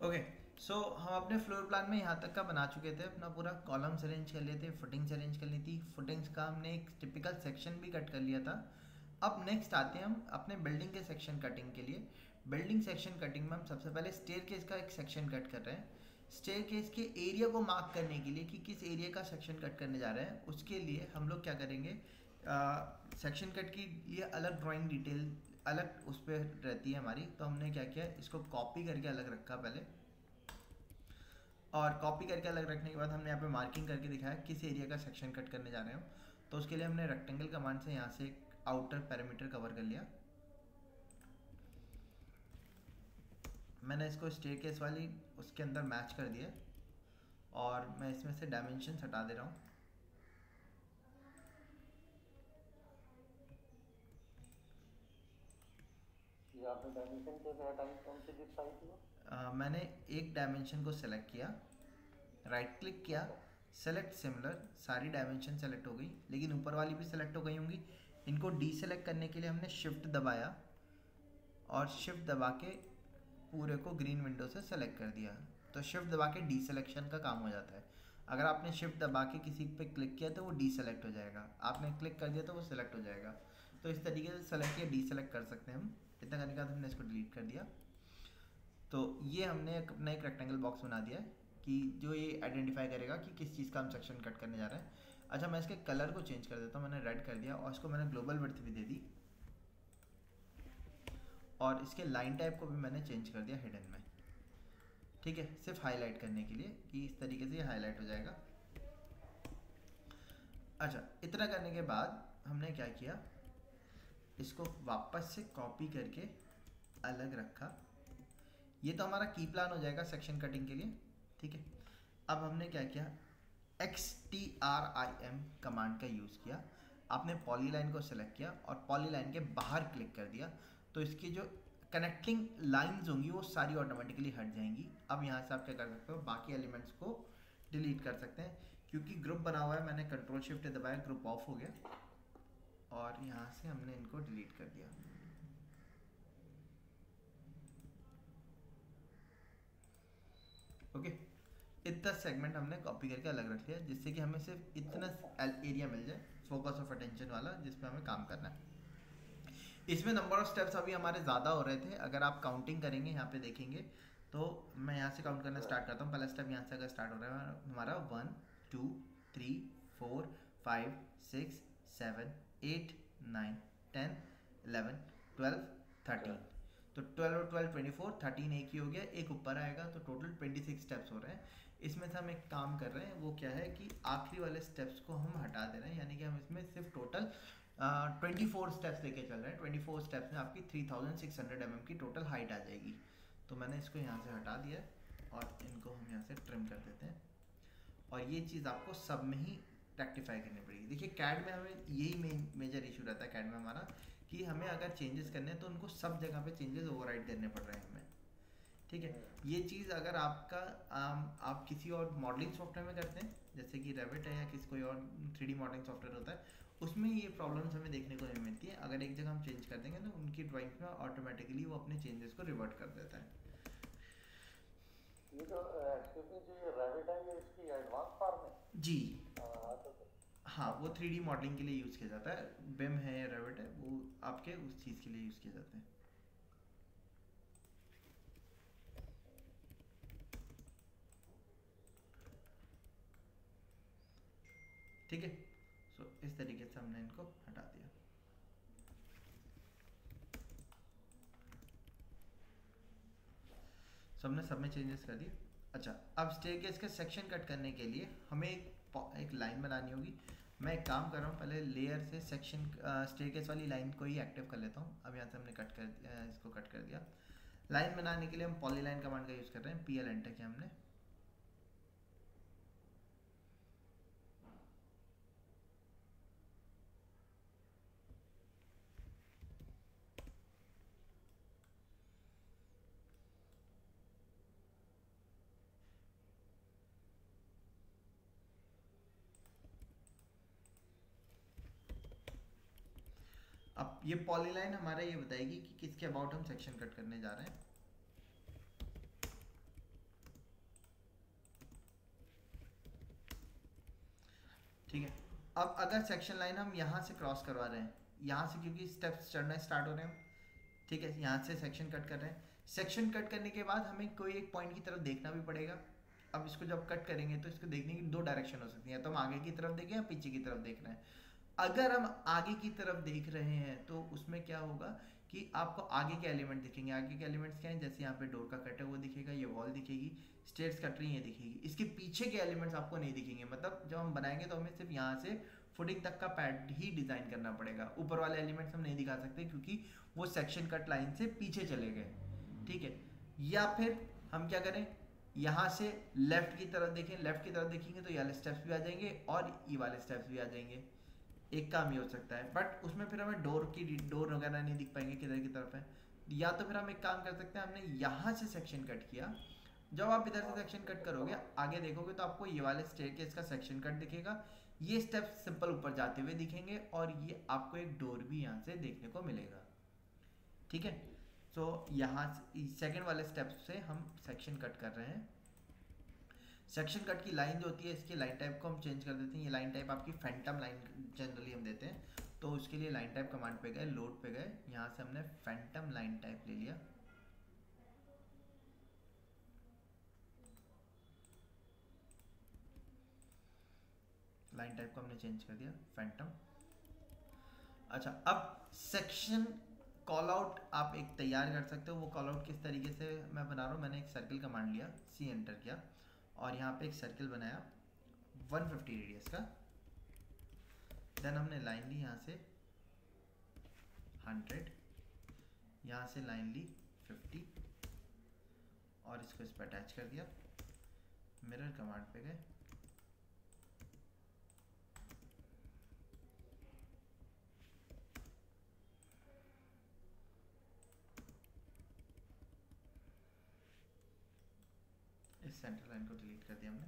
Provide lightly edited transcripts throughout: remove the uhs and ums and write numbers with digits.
Okay, सो हम अपने floor plan में यहाँ तक का बना चुके थे। अपना पूरा कॉलम्स अरेंज कर लिए थे, फुटिंग्स अरेंज कर ली थी। फुटिंग्स का हमने एक टिपिकल सेक्शन भी कट कर लिया था। अब नेक्स्ट आते हैं हम अपने बिल्डिंग के सेक्शन कटिंग के लिए। बिल्डिंग सेक्शन कटिंग में हम सबसे पहले स्टेयरकेस का एक सेक्शन कट कर रहे हैं। स्टेयरकेस के एरिया को मार्क करने के लिए कि किस एरिया का सेक्शन कट करने जा रहे हैं, उसके लिए हम लोग क्या करेंगे, सेक्शन कट के लिए अलग ड्राइंग डिटेल अलग उस पर रहती है हमारी। तो हमने क्या किया, इसको कॉपी करके अलग रखा पहले, और कॉपी करके अलग रखने के बाद हमने यहाँ पे मार्किंग करके दिखाया किस एरिया का सेक्शन कट करने जा रहे हो। तो उसके लिए हमने रेक्टेंगल कमांड से यहाँ से एक आउटर पैरामीटर कवर कर लिया। मैंने इसको स्टेयरकेस वाली उसके अंदर मैच कर दिया, और मैं इसमें से डायमेंशन हटा दे रहा हूँ। ये आपने डायमेंशन कैसे हटाई, कौन सी डिप आई थी वो? मैंने एक डायमेंशन को सेलेक्ट किया, राइट क्लिक किया, अच्छा। सेलेक्ट सिमिलर, सारी डायमेंशन सेलेक्ट हो गई, लेकिन ऊपर वाली भी सेलेक्ट हो गई होंगी। इनको डीसेलेक्ट करने के लिए हमने शिफ्ट दबाया, और शिफ्ट दबा के पूरे को ग्रीन विंडो से सेलेक्ट कर दिया। तो शिफ्ट दबा के डीसेलेक्शन का काम हो जाता है। अगर आपने शिफ्ट दबा के किसी पे क्लिक किया तो वो डीसेलेक्ट हो जाएगा, आपने क्लिक कर दिया तो वो सिलेक्ट हो जाएगा। तो इस तरीके से सेलेक्ट या डीसेलेक्ट कर सकते हैं हम। इतना करने के बाद हमने इसको डिलीट कर दिया। तो ये हमने अपना एक रेक्टेंगल बॉक्स बना दिया है कि जो ये आइडेंटिफाई करेगा कि किस चीज़ का हम सेक्शन कट करने जा रहे हैं। अच्छा, मैं इसके कलर को चेंज कर देता हूँ। मैंने रेड कर दिया, और इसको मैंने ग्लोबल विड्थ भी दे दी, और इसके लाइन टाइप को भी मैंने चेंज कर दिया हिडन में। ठीक है, सिर्फ हाईलाइट करने के लिए कि इस तरीके से ये हाईलाइट हो जाएगा। अच्छा, इतना करने के बाद हमने क्या किया, इसको वापस से कॉपी करके अलग रखा। ये तो हमारा की प्लान हो जाएगा सेक्शन कटिंग के लिए। ठीक है, अब हमने क्या किया, XTRIM कमांड का यूज़ किया। आपने पॉलीलाइन को सेलेक्ट किया और पॉलीलाइन के बाहर क्लिक कर दिया, तो इसकी जो कनेक्टिंग लाइंस होंगी वो सारी ऑटोमेटिकली हट जाएंगी। अब यहाँ से आप क्या कर सकते हो, बाकी एलिमेंट्स को डिलीट कर सकते हैं। क्योंकि ग्रुप बना हुआ है, मैंने कंट्रोल शिफ्ट दबाया, ग्रुप ऑफ हो गया, और यहाँ से हमने इनको डिलीट कर दिया। ओके, इतना सेगमेंट हमने कॉपी करके अलग रख लिया, जिससे कि हमें सिर्फ इतना एरिया मिल जाए फोकस ऑफ अटेंशन वाला, जिसपे हमें काम करना है। इसमें नंबर ऑफ स्टेप्स अभी हमारे ज़्यादा हो रहे थे। अगर आप काउंटिंग करेंगे, यहाँ पे देखेंगे, तो मैं यहाँ से काउंट करना स्टार्ट करता हूँ। पहला स्टेप यहाँ से अगर स्टार्ट हो रहा है हमारा 1 2 3 4 5 6 7 8 9 10 11 12 13। तो 12 और 12 24, 13 एक ही हो गया, एक ऊपर आएगा, तो टोटल 26 स्टेप्स हो रहे हैं। इसमें से हम एक काम कर रहे हैं, वो क्या है कि आखिरी वाले स्टेप्स को हम हटा दे रहे हैं, यानी कि हम इसमें सिर्फ टोटल 24 स्टेप्स लेके चल रहे हैं। 24 स्टेप्स में आपकी 3600 mm की टोटल हाइट आ जाएगी। तो मैंने इसको यहाँ से हटा दिया है, और इनको हम यहाँ से ट्रिम कर देते हैं। और ये चीज़ आपको सब में ही रेक्टिफाई करनी पड़ेगी। देखिए, कैड में हमें यही मेजर इशू रहता है कैड में हमारा, कि हमें अगर चेंजेस करने हैं तो उनको सब जगह पे चेंजेस ओवरराइड करने पड़ रहे हैं हमें। ठीक है, ये चीज़ अगर आपका आप किसी और मॉडलिंग सॉफ्टवेयर में करते हैं, जैसे कि रेविट है या किसी कोई और 3D मॉडलिंग सॉफ्टवेयर होता है, उसमें ये प्रॉब्लम्स हमें देखने को नहीं मिलती है। अगर एक जगह हम चेंज कर देंगे तो उनकी ड्राइंग में ऑटोमेटिकली वो अपने चेंजेस को रिवर्ट कर देता है। ये जो एक्सक्यूज मी, जो ये रेविट है, ये इसकी एडवांस फॉर्म है? जी, तो हाँ, वो 3D मॉडलिंग के लिए यूज़ किया जाता है। बिम है या रेविट है, वो आपके उस चीज़ के लिए यूज़ किए जाते हैं। ठीक है, सो इस तरीके से हमने इनको हटा दिया। सो हमने सब में चेंजेस कर दिए। अच्छा, अब स्टेयरकेस के सेक्शन कट करने के लिए हमें एक लाइन बनानी होगी। मैं एक काम कर रहा हूँ, पहले लेयर से सेक्शन स्टेयरकेस वाली लाइन को ही एक्टिव कर लेता हूँ। अब यहाँ से हमने कट कर दिया, इसको कट कर दिया। लाइन बनाने के लिए हम पॉलीलाइन कमांड का यूज़ कर रहे हैं, PL एंटर किया हमने। अब ये पॉलीलाइन हमारा ये बताएगी कि किसके अबाउट हम सेक्शन कट करने जा रहे हैं। ठीक है। अब अगर सेक्शन लाइन हम यहाँ से क्रॉस करवा रहे हैं, यहाँ से क्योंकि स्टेप्स चढ़ना स्टार्ट हो रहे हैं, ठीक है, यहाँ से सेक्शन कट कर रहे हैं। सेक्शन कट करने के बाद हमें कोई एक पॉइंट की तरफ देखना भी पड़ेगा। अब इसको जब कट करेंगे तो इसको देखने की दो डायरेक्शन हो सकती है, तो हम आगे की तरफ देखें या पीछे की तरफ देख रहे हैं। अगर हम आगे की तरफ देख रहे हैं तो उसमें क्या होगा कि आपको आगे के एलिमेंट दिखेंगे। आगे के एलिमेंट्स क्या हैं, जैसे यहाँ पे डोर का कट है वो दिखेगा, ये वॉल दिखेगी, स्टेयर्स कट रही है दिखेगी। इसके पीछे के एलिमेंट्स आपको नहीं दिखेंगे, मतलब जब हम बनाएंगे तो हमें सिर्फ यहाँ से फुटिंग तक का पैड ही डिजाइन करना पड़ेगा। ऊपर वाले एलिमेंट्स हम नहीं दिखा सकते क्योंकि वो सेक्शन कट लाइन से पीछे चले गए, ठीक है। या फिर हम क्या करें, यहाँ से लेफ्ट की तरफ देखें, लेफ्ट की तरफ देखेंगे तो ये वाले स्टेप्स भी आ जाएंगे और ये वाले स्टेप्स भी आ जाएंगे। एक काम ये हो सकता है, बट उसमें फिर हमें डोर वगैरह नहीं दिख पाएंगे किधर की तरफ है। या तो फिर हम एक काम कर सकते हैं, हमने यहाँ से सेक्शन कट किया, जब आप इधर से सेक्शन कट करोगे आगे देखोगे तो आपको ये वाले स्टेयरकेस का सेक्शन कट दिखेगा, ये स्टेप्स सिंपल ऊपर जाते हुए दिखेंगे और ये आपको एक डोर भी यहाँ से देखने को मिलेगा, ठीक है। तो यहाँ सेकेंड वाले स्टेप से हम सेक्शन कट कर रहे हैं। सेक्शन कट की लाइन जो होती है, इसकी लाइन टाइप को हम चेंज कर देते हैं। ये लाइन टाइप आपकी फैंटम लाइन जनरली हम देते हैं, तो उसके लिए लाइन टाइप कमांड पे गए, लोड पे गए, यहाँ से हमने फैंटम लाइन टाइप ले लिया। लाइन टाइप को हमने चेंज कर दिया फैंटम। अच्छा, अब सेक्शन कॉल आउट आप एक तैयार कर सकते हो। वो कॉल आउट किस तरीके से मैं बना रहा हूँ, मैंने एक सर्कल कमांड लिया, सी एंटर किया और यहाँ पे एक सर्कल बनाया 150 रेडियस का। देन हमने लाइन ली यहाँ से 100, यहाँ से लाइन ली 50 और इसको इस पर अटैच कर दिया। मिरर कमांड पे गए, इस सेंटर लाइन को डिलीट कर दिया हमने।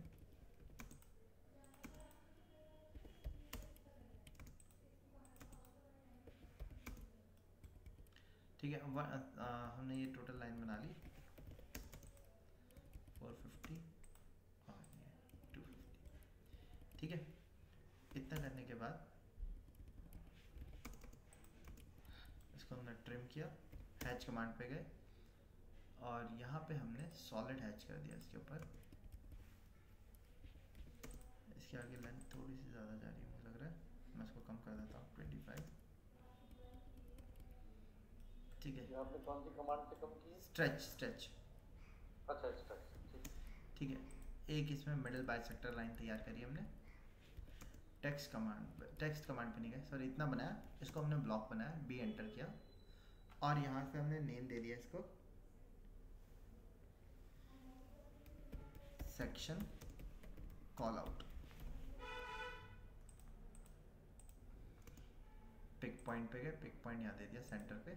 ठीक है, हमने ये टोटल लाइन बना ली 450 और ये 250, ठीक है। इतना करने के बाद इसको हमने ट्रिम किया, हैच कमांड पे गए और यहाँ पे हमने सॉलिड हैच कर दिया इसके ऊपर। इसके आगे लेंथ थोड़ी सी ज़्यादा जा रही है मुझे लग रहा है, मैं इसको कम कर देता हूँ 25, ठीक है। आपने कौन सी कमांड से कम की? स्ट्रेच। अच्छा, स्ट्रेच, ठीक है। एक इसमें मिडिल बाइसेक्टर लाइन तैयार करी हमने। टेक्स्ट कमांड पे नहीं गए, सॉरी, इतना बनाया, इसको हमने ब्लॉक बनाया, बी एंटर किया और यहाँ से हमने नेम दे दिया इसको section call out. Pick point पे गए, पिक पॉइंट यहाँ दे दिया सेंटर पे,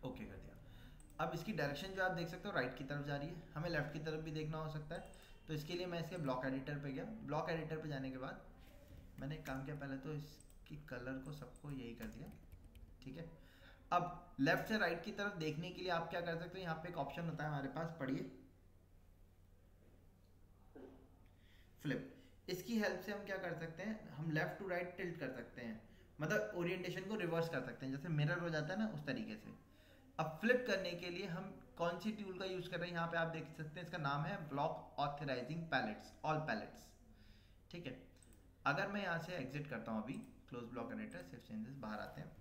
ओके कर दिया। अब इसकी डायरेक्शन जो आप देख सकते हो राइट की तरफ जा रही है, हमें लेफ्ट की तरफ भी देखना हो सकता है, तो इसके लिए मैं इसके ब्लॉक एडिटर पे गया। ब्लॉक एडिटर पे जाने के बाद मैंने एक काम किया, पहले तो इसकी कलर को सबको यही कर दिया, ठीक है। अब लेफ्ट से राइट की तरफ देखने के लिए आप क्या कर सकते हो, यहाँ पे एक ऑप्शन होता है हमारे पास, पढ़िए, फ्लिप। इसकी हेल्प से हम क्या कर सकते हैं, हम लेफ्ट टू राइट टिल्ट कर सकते हैं, मतलब ओरिएंटेशन को रिवर्स कर सकते हैं, जैसे मिरर हो जाता है ना उस तरीके से। अब फ्लिप करने के लिए हम कौन सी टूल का यूज कर रहे हैं, यहाँ पे आप देख सकते हैं, इसका नाम है block authorising pallets, all pallets, ठीक है। अगर मैं यहाँ से एग्जिट करता हूँ, अभी क्लोज ब्लॉक एडिटर, सिर्फ चेंजेस, बाहर आते हैं,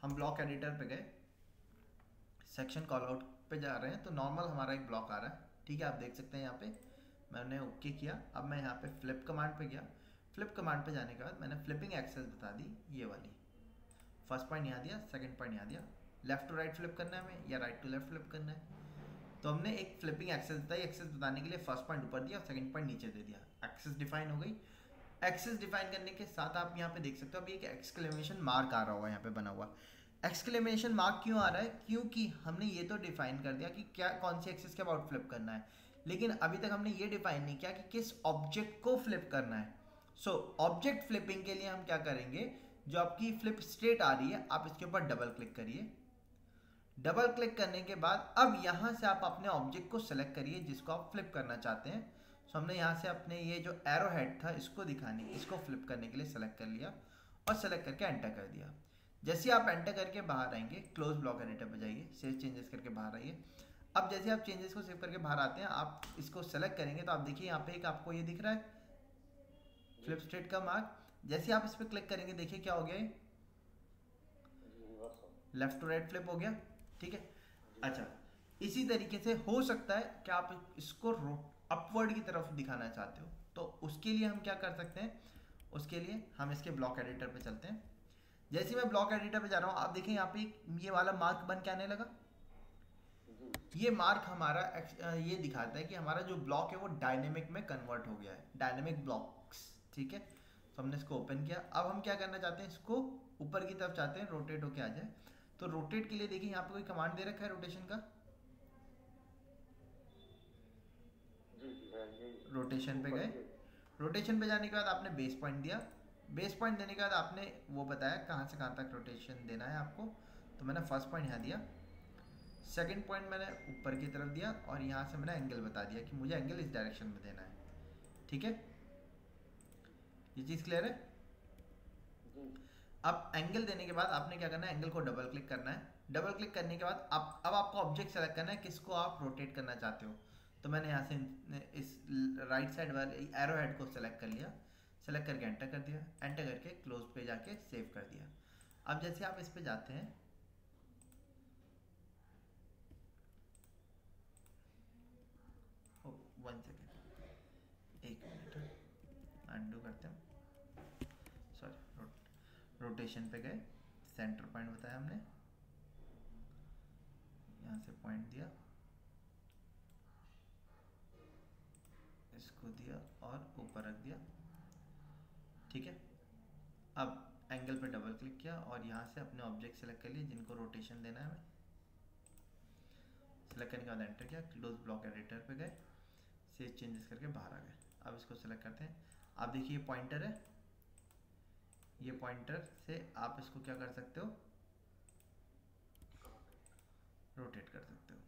हम ब्लॉक एडिटर पे गए, सेक्शन कॉल आउट पे जा रहे हैं, तो नॉर्मल हमारा एक ब्लॉक आ रहा है, ठीक है, आप देख सकते हैं यहाँ पे मैंने ओके किया। अब मैं यहाँ पे फ्लिप कमांड पे गया, फ्लिप कमांड पे जाने के बाद मैंने फ्लिपिंग एक्सेस बता दी, ये वाली, फर्स्ट पॉइंट यहाँ दिया, सेकंड पॉइंट यहाँ दिया, लेफ्ट टू राइट फ्लिप करना है हमें या राइट टू लेफ्ट फ्लिप करना है, तो हमने एक फ्लिपिंग एक्सेस बताई। एक्सेस बताने के लिए फर्स्ट पॉइंट ऊपर दिया और सेकंड पॉइंट नीचे दे दिया, एक्सेस डिफाइन हो गई। एक्सेस डिफाइन करने के साथ आप यहाँ पे देख सकते हो अभी एक एक्सक्लेमेशन मार्क आ रहा होगा, यहाँ पे बना हुआ। एक्सक्लेमेशन मार्क क्यों आ रहा है, क्योंकि हमने ये तो डिफाइन कर दिया कि क्या कौन सी एक्सेस के अबाउट फ्लिप करना है, लेकिन अभी तक हमने ये डिफाइन नहीं किया कि किस ऑब्जेक्ट को फ्लिप करना है। सो ऑब्जेक्ट फ्लिपिंग के लिए हम क्या करेंगे, जो आपकी फ्लिप स्टेट आ रही है आप इसके ऊपर डबल क्लिक करिए। डबल क्लिक करने के बाद अब यहां से आप अपने ऑब्जेक्ट को सिलेक्ट करिए जिसको आप फ्लिप करना चाहते हैं। सो हमने यहाँ से अपने ये जो एरो हेड था इसको दिखाने, इसको फ्लिप करने के लिए सेलेक्ट कर लिया और सेलेक्ट करके एंटर कर दिया। जैसे आप एंटर करके बाहर आएंगे, क्लोज ब्लॉक एडिटर पर जाइए, सेव चेंजेस करके बाहर आइए। अब जैसे आप चेंजेस को सेव करके बाहर आते हैं, आप इसको सेलेक्ट करेंगे तो आप देखिए यहाँ पे एक आपको ये दिख रहा है फ्लिप स्टेट का मार्क। जैसे आप इस पर क्लिक करेंगे देखिए क्या हो गया, लेफ्ट टू राइट फ्लिप हो गया। ठीक है, अच्छा इसी तरीके से हो सकता है कि आप इसको अपवर्ड की तरफ दिखाना चाहते हो, तो उसके लिए हम क्या कर सकते हैं, उसके लिए हम इसके ब्लॉक एडिटर पे चलते हैं। जैसे मैं ब्लॉक एडिटर पे जा रहा हूँ, आप देखें यहाँ पे ये वाला मार्क बन के आने लगा। ये मार्क हमारा ये दिखाता है कि हमारा जो ब्लॉक है वो डायनेमिक में कन्वर्ट हो गया है, डायनेमिक ब्लॉक्स। ठीक है, तो हमने इसको ओपन किया। अब हम क्या करना चाहते हैं, इसको ऊपर की तरफ चाहते हैं रोटेट होके आ जाए। तो रोटेट के लिए देखिए यहाँ पे कोई कमांड दे रखा है रोटेशन का, रोटेशन पे गए। रोटेशन पे जाने के बाद आपने बेस पॉइंट दिया, बेस पॉइंट देने के बाद आपने वो बताया कहाँ से कहाँ तक रोटेशन देना है आपको। तो मैंने फर्स्ट पॉइंट यहाँ दिया, सेकंड पॉइंट मैंने ऊपर की तरफ दिया और यहाँ से मैंने एंगल बता दिया कि मुझे एंगल इस डायरेक्शन में देना है। ठीक है, ये चीज़ क्लियर है। अब एंगल देने के बाद आपने क्या करना है, एंगल को डबल क्लिक करना है। डबल क्लिक करने के बाद अब आपको ऑब्जेक्ट सेलेक्ट करना है किसको आप रोटेट करना चाहते हो। तो मैंने यहाँ से इस राइट साइड वाले एरो हेड को सेलेक्ट कर लिया, सेलेक्ट करके एंटर कर दिया, एंटर करके क्लोज पे जाके सेव कर दिया। अब जैसे आप इस पे जाते हैं, वन सेकेंड, एक मिनट अनडू करते हैं, सॉरी रोटेशन पे गए, सेंटर पॉइंट बताया हमने, यहाँ से पॉइंट दिया, इसको दिया और ऊपर रख दिया। ठीक है, अब एंगल पे डबल क्लिक किया और यहाँ से अपने ऑब्जेक्ट सेलेक्ट कर लिए जिनको रोटेशन देना है हमें। सेलेक्ट करने के बाद एंटर किया, क्लोज ब्लॉक एडिटर पे गए, सेव चेंजेस करके बाहर आ गए। अब इसको सेलेक्ट करते हैं। आप देखिए ये पॉइंटर है, ये पॉइंटर से आप इसको क्या कर सकते हो, रोटेट कर सकते हो।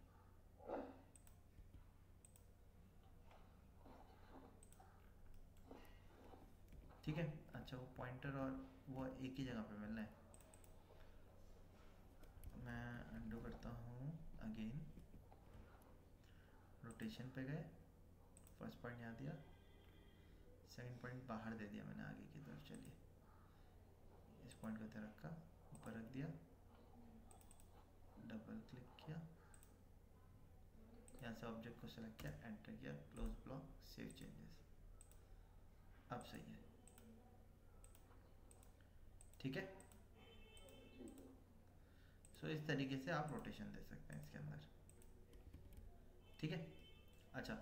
ठीक है, अच्छा वो पॉइंटर और वो एक ही जगह पे मिलना है। मैं अंडू करता हूँ अगेन, रोटेशन पे गए, फर्स्ट पॉइंट यहाँ दिया, सेकंड पॉइंट बाहर दे दिया मैंने आगे की तरफ। चलिए इस पॉइंट को इधर रखा, ऊपर रख दिया, डबल क्लिक किया, यहाँ से ऑब्जेक्ट को सेलेक्ट किया, एंटर किया, क्लोज ब्लॉक, सेव चेंजेस। अब सही है। ठीक है, सो इस तरीके से आप रोटेशन दे सकते हैं इसके अंदर। ठीक है, अच्छा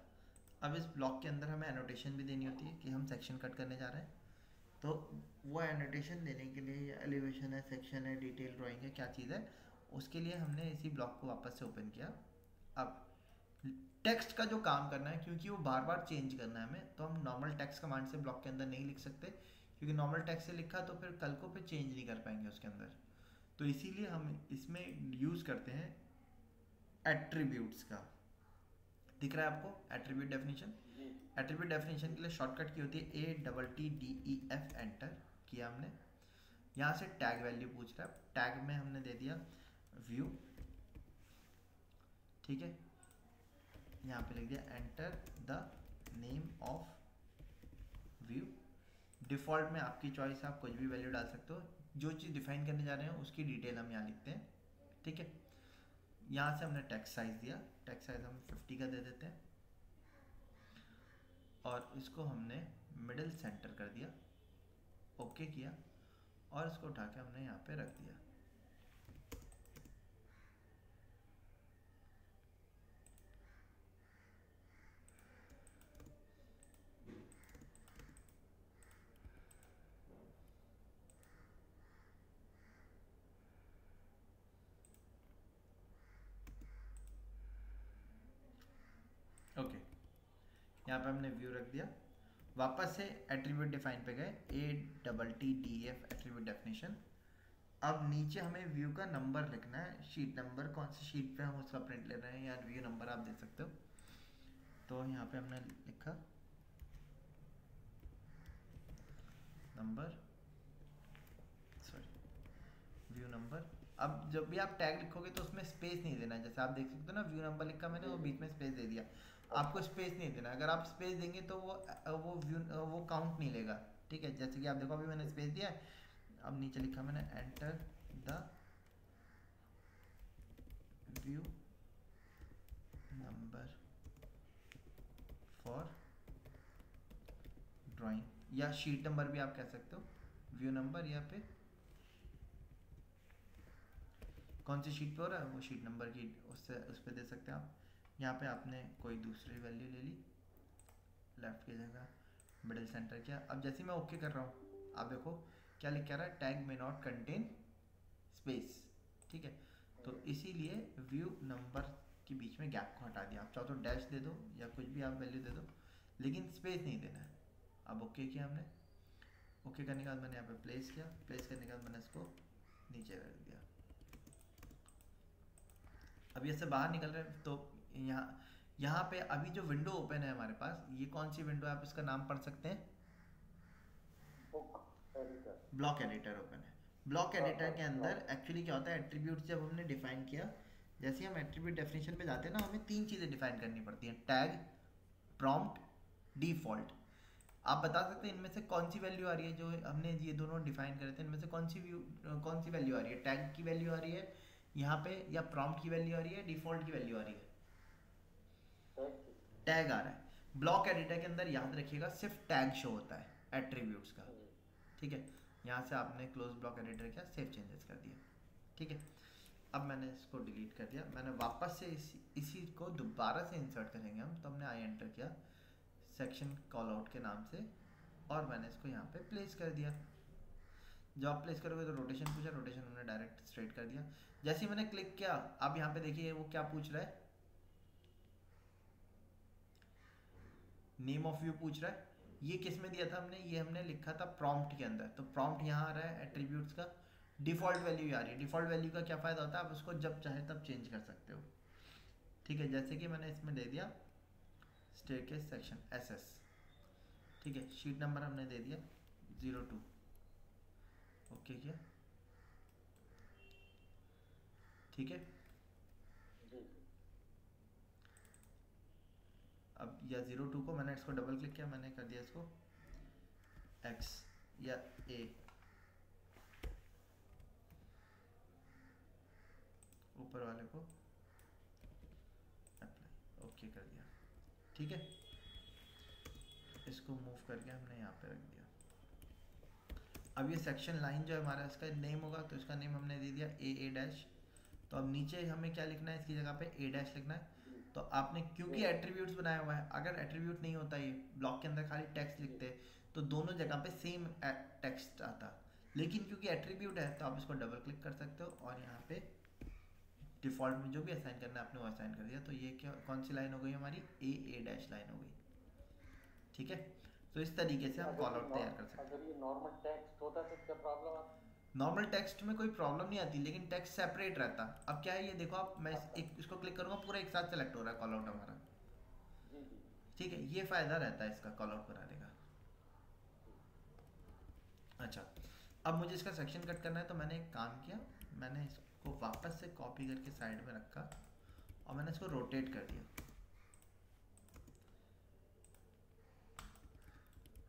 अब इस ब्लॉक के अंदर हमें एनोटेशन भी देनी होती है कि हम सेक्शन कट करने जा रहे हैं। तो वो एनोटेशन देने के लिए एलिवेशन है, सेक्शन है, डिटेल ड्राइंग है, क्या चीज़ है, उसके लिए हमने इसी ब्लॉक को वापस से ओपन किया। अब टेक्स्ट का जो काम करना है, क्योंकि वो बार बार चेंज करना है हमें, तो हम नॉर्मल टेक्स्ट कमांड से ब्लॉक के अंदर नहीं लिख सकते, क्योंकि नॉर्मल टेक्स्ट से लिखा तो फिर कल को फिर चेंज नहीं कर पाएंगे उसके अंदर। तो इसीलिए हम इसमें यूज़ करते हैं एट्रीब्यूट्स का। दिख रहा है आपको एट्रीब्यूट डेफिनेशन। एट्रीब्यूट डेफिनेशन के लिए शॉर्टकट की होती है ATTDEF, एंटर किया हमने। यहाँ से टैग वैल्यू पूछ रहा है, टैग में हमने दे दिया व्यू। ठीक है, यहाँ पे लिख दिया enter the name of view. Default में आपकी चॉइस, आप कुछ भी वैल्यू डाल सकते हो, जो चीज़ डिफाइन करने जा रहे हैं उसकी डिटेल हम यहाँ लिखते हैं। ठीक है, यहाँ से हमने टेक्स्ट साइज दिया, टेक्स्ट साइज हम 50 का दे देते हैं और इसको हमने मिडिल सेंटर कर दिया, ओके किया और इसको उठा के हमने यहाँ पे रख दिया। ओके, यहाँ पे हमने व्यू रख दिया। वापस से एट्रीब्यूट डिफाइन पे गए, ATTDEF एट्रीब्यूट डेफिनेशन। अब नीचे हमें व्यू का नंबर लिखना है, शीट नंबर, कौन सी शीट पे हम उसका प्रिंट ले रहे हैं या व्यू नंबर आप दे सकते हो। तो यहाँ पे हमने लिखा नंबर, सॉरी व्यू नंबर। अब जब भी आप टैग लिखोगे तो उसमें स्पेस नहीं देना है, जैसे आप देख सकते हो ना व्यू नंबर लिखा मैंने वो बीच में स्पेस दे दिया, आपको स्पेस नहीं देना। अगर आप स्पेस देंगे तो वो काउंट नहीं लेगा, ठीक है। जैसे कि आप देखो अभी मैंने स्पेस दिया है, अब नीचे लिखा मैंने enter the view number for drawing, या शीट नंबर भी आप कह सकते हो, व्यू नंबर, या फिर कौन सी शीट पे हो रहा है वो शीट नंबर की उससे उस पर दे सकते हैं आप। यहाँ पे आपने कोई दूसरी वैल्यू ले ली, लेफ्ट की जगह मिडिल सेंटर किया। अब जैसे मैं ओके कर रहा हूँ आप देखो क्या लिख रहा है, टैग में नॉट कंटेन स्पेस, ठीक है। तो इसीलिए व्यू नंबर के बीच में गैप को हटा दिया। आप चाहो तो डैश दे दो या कुछ भी आप वैल्यू दे दो, लेकिन स्पेस नहीं देना है। अब ओके किया हमने, ओके करने के बाद मैंने यहाँ पे प्लेस किया, प्लेस करने के बाद मैंने इसको नीचे रख दिया। अब ये से बाहर निकल रहे हैं तो यहाँ पे अभी जो विंडो ओपन है हमारे पास, ये कौन सी विंडो है, आप इसका नाम पढ़ सकते हैं, ब्लॉक एडिटर ओपन है। ब्लॉक एडिटर के अंदर एक्चुअली क्या होता है, एट्रीब्यूट जब हमने डिफाइन किया, जैसे हम एट्रीब्यूट डेफिनेशन पे जाते हैं ना, हमें 3 चीज़ें डिफाइन करनी पड़ती हैं, टैग, प्रॉम्प्ट, डिफॉल्ट। आप बता सकते हैं इनमें से कौन सी वैल्यू आ रही है, जो हमने ये दोनों डिफाइन करे थे, इनमें से कौन सी वैल्यू आ रही है, टैग की वैल्यू आ रही है यहाँ पे, या प्रॉम्प्ट की वैल्यू आ रही है, डिफॉल्ट की वैल्यू आ रही है, टैग आ रहा है। ब्लॉक एडिटर के अंदर याद रखिएगा सिर्फ टैग शो होता है एट्रीब्यूट्स का, ठीक है। यहाँ से आपने क्लोज ब्लॉक एडिटर किया, सेव चेंजेस कर दिया, ठीक है। अब मैंने इसको डिलीट कर दिया, मैंने वापस से इसी को दोबारा से इंसर्ट करेंगे हम, तो हमने आई एंटर किया सेक्शन कॉल आउट के नाम से, और मैंने इसको यहाँ पे प्लेस कर दिया। जब आप प्लेस करोगे तो रोटेशन पूछा, रोटेशन हमने डायरेक्ट स्ट्रेट कर दिया। जैसे ही मैंने क्लिक किया, अब यहाँ पे देखिए वो क्या पूछ रहा है, नेम ऑफ व्यू पूछ रहा है। ये किस में दिया था हमने, ये हमने लिखा था प्रॉम्प्ट के अंदर, तो प्रॉम्प्ट यहाँ आ रहा है एट्रीब्यूट्स का, डिफॉल्ट वैल्यू आ रही है। डिफॉल्ट वैल्यू का क्या फ़ायदा होता है, आप उसको जब चाहे तब चेंज कर सकते हो, ठीक है। जैसे कि मैंने इसमें दे दिया स्टेयरकेस सेक्शन SS, ठीक है। शीट नंबर हमने दे दिया 02, ओके किया, ठीक है। अब या 02 को मैंने इसको डबल क्लिक किया, मैंने कर दिया इसको X या A, ऊपर वाले को अप्लाई, ओके कर दिया, ठीक है। इसको मूव करके हमने यहाँ पे रख दिया। अब ये सेक्शन लाइन जो है हमारा, इसका नेम होगा, तो इसका नेम हमने दे दिया A डैश। तो अब नीचे हमें क्या लिखना है, इसकी जगह पे A डैश लिखना है। तो आपने क्योंकि एट्रीब्यूट्स बनाया हुआ है, अगर एट्रीब्यूट नहीं होता, ये ब्लॉक के अंदर खाली टेक्स्ट लिखते तो दोनों जगह पे सेम टेक्स्ट आता, लेकिन क्योंकि एट्रीब्यूट है तो आप इसको डबल क्लिक कर सकते हो और यहाँ पे डिफॉल्ट में जो भी असाइन करना है आपने वो असाइन कर दिया। तो ये क्या, कौन सी लाइन हो गई हमारी, A डैश लाइन हो गई, ठीक है। तो इस तरीके से हम कॉल आउट तैयार कर सकते हैं। अगर ये नॉर्मल टेक्स्ट होता तो क्या प्रॉब्लम आती? नॉर्मल टेक्स्ट में कोई प्रॉब्लम नहीं आती, लेकिन टेक्स्ट सेपरेट रहता। अब क्या है, ये देखो आप, मैं इसको क्लिक करूंगा, पूरा एक साथ सेलेक्ट हो रहा है कॉल आउट हमारा, ठीक है। ये फायदा रहता है इसका कॉल आउट बनाने का। अच्छा, अब मुझे इसका सेक्शन कट करना है, तो मैंने एक काम किया, मैंने इसको वापस से कॉपी करके साइड में रखा और मैंने इसको रोटेट कर दिया।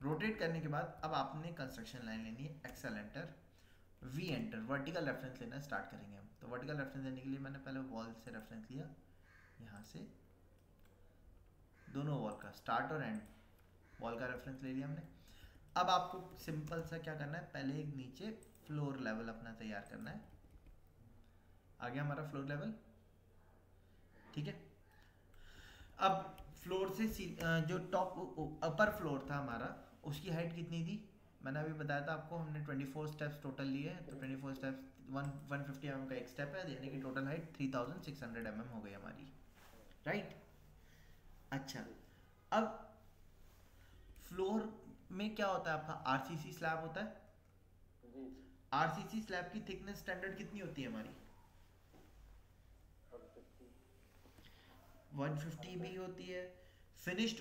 रोटेट करने के बाद अब आपने कंस्ट्रक्शन लाइन लेनी है, Excel enter, V enter, vertical reference लेना स्टार्ट करेंगे हम। तो वर्टिकल रेफरेंस लेने के लिए मैंने पहले वॉल से रेफरेंस लिया, यहाँ से दोनों वॉल का, स्टार्ट और एंड वॉल का रेफरेंस ले लिया हमने। अब आपको सिंपल सा क्या करना है, पहले एक नीचे फ्लोर लेवल अपना तैयार करना है। आ गया हमारा फ्लोर लेवल, ठीक है। अब फ्लोर से जो टॉप अपर फ्लोर था हमारा, उसकी हाइट कितनी थी, मैंने अभी बताया था आपको, हमने 24 स्टेप्स टोटल लिए हैं। तो 24 स्टेप्स 150 mm का एक स्टेप है, यानी कि टोटल हाइट 3600 mm हो गई हमारी, राइट। अच्छा, अब फ्लोर में क्या होता है आपका, RCC स्लैब होता है। RCC स्लैब की थिकनेस स्टैंडर्ड कितनी होती है हमारी, 150 भी होती है। फिनिश्ड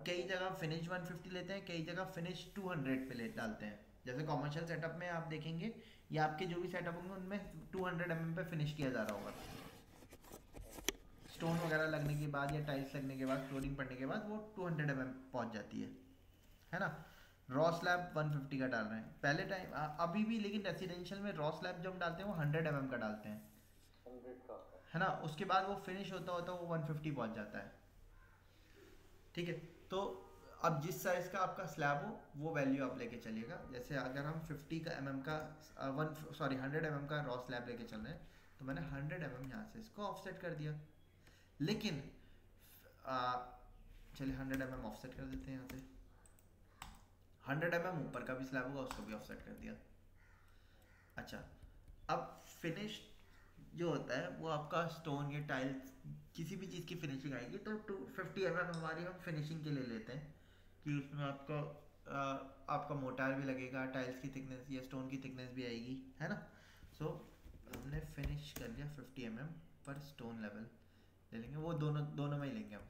कई जगह फिनिश 150 लेते हैं, कई जगह फिनिश 200 पे ले डालते हैं, जैसे कॉमर्शियल सेटअप में आप देखेंगे या आपके जो भी सेटअप होंगे उनमें 200 mm पे फिनिश किया जा रहा होगा, स्टोन वगैरह लगने के बाद या टाइल्स लगने के बाद, फ्लोरिंग पड़ने के बाद वो 200 mm पहुंच जाती है ना। रॉ स्लैब 150 का डाल रहे हैं पहले टाइम, अभी भी, लेकिन रेसिडेंशियल में रॉ स्लैब जो हम डालते हैं वो 100 mm का डालते हैं, 100 का है ना। उसके बाद वो फिनिश होता होता वो 150 पहुंच जाता है, ठीक है। तो अब जिस साइज का आपका स्लैब हो वो वैल्यू आप लेके चलिएगा। जैसे अगर हम 50 का mm का 100 mm का रॉ स्लैब लेके चल रहे हैं तो मैंने 100 mm यहाँ से इसको ऑफसेट कर दिया, लेकिन चलिए 100 mm ऑफसेट कर देते हैं यहाँ से, 100 mm ऊपर का भी स्लैब होगा उसको भी ऑफसेट कर दिया। अच्छा, अब फिनिश जो होता है वो आपका स्टोन या टाइल्स किसी भी चीज़ की फिनिशिंग आएगी तो 250 mm हमारी हम फिनिशिंग के लिए लेते हैं कि उसमें आपका मोटार भी लगेगा, टाइल्स की थिकनेस या स्टोन की थिकनेस भी आएगी, है ना। सो हमने फिनिश कर लिया 50 mm पर स्टोन लेवल ले लेंगे, वो दोनों में ही लेंगे हम,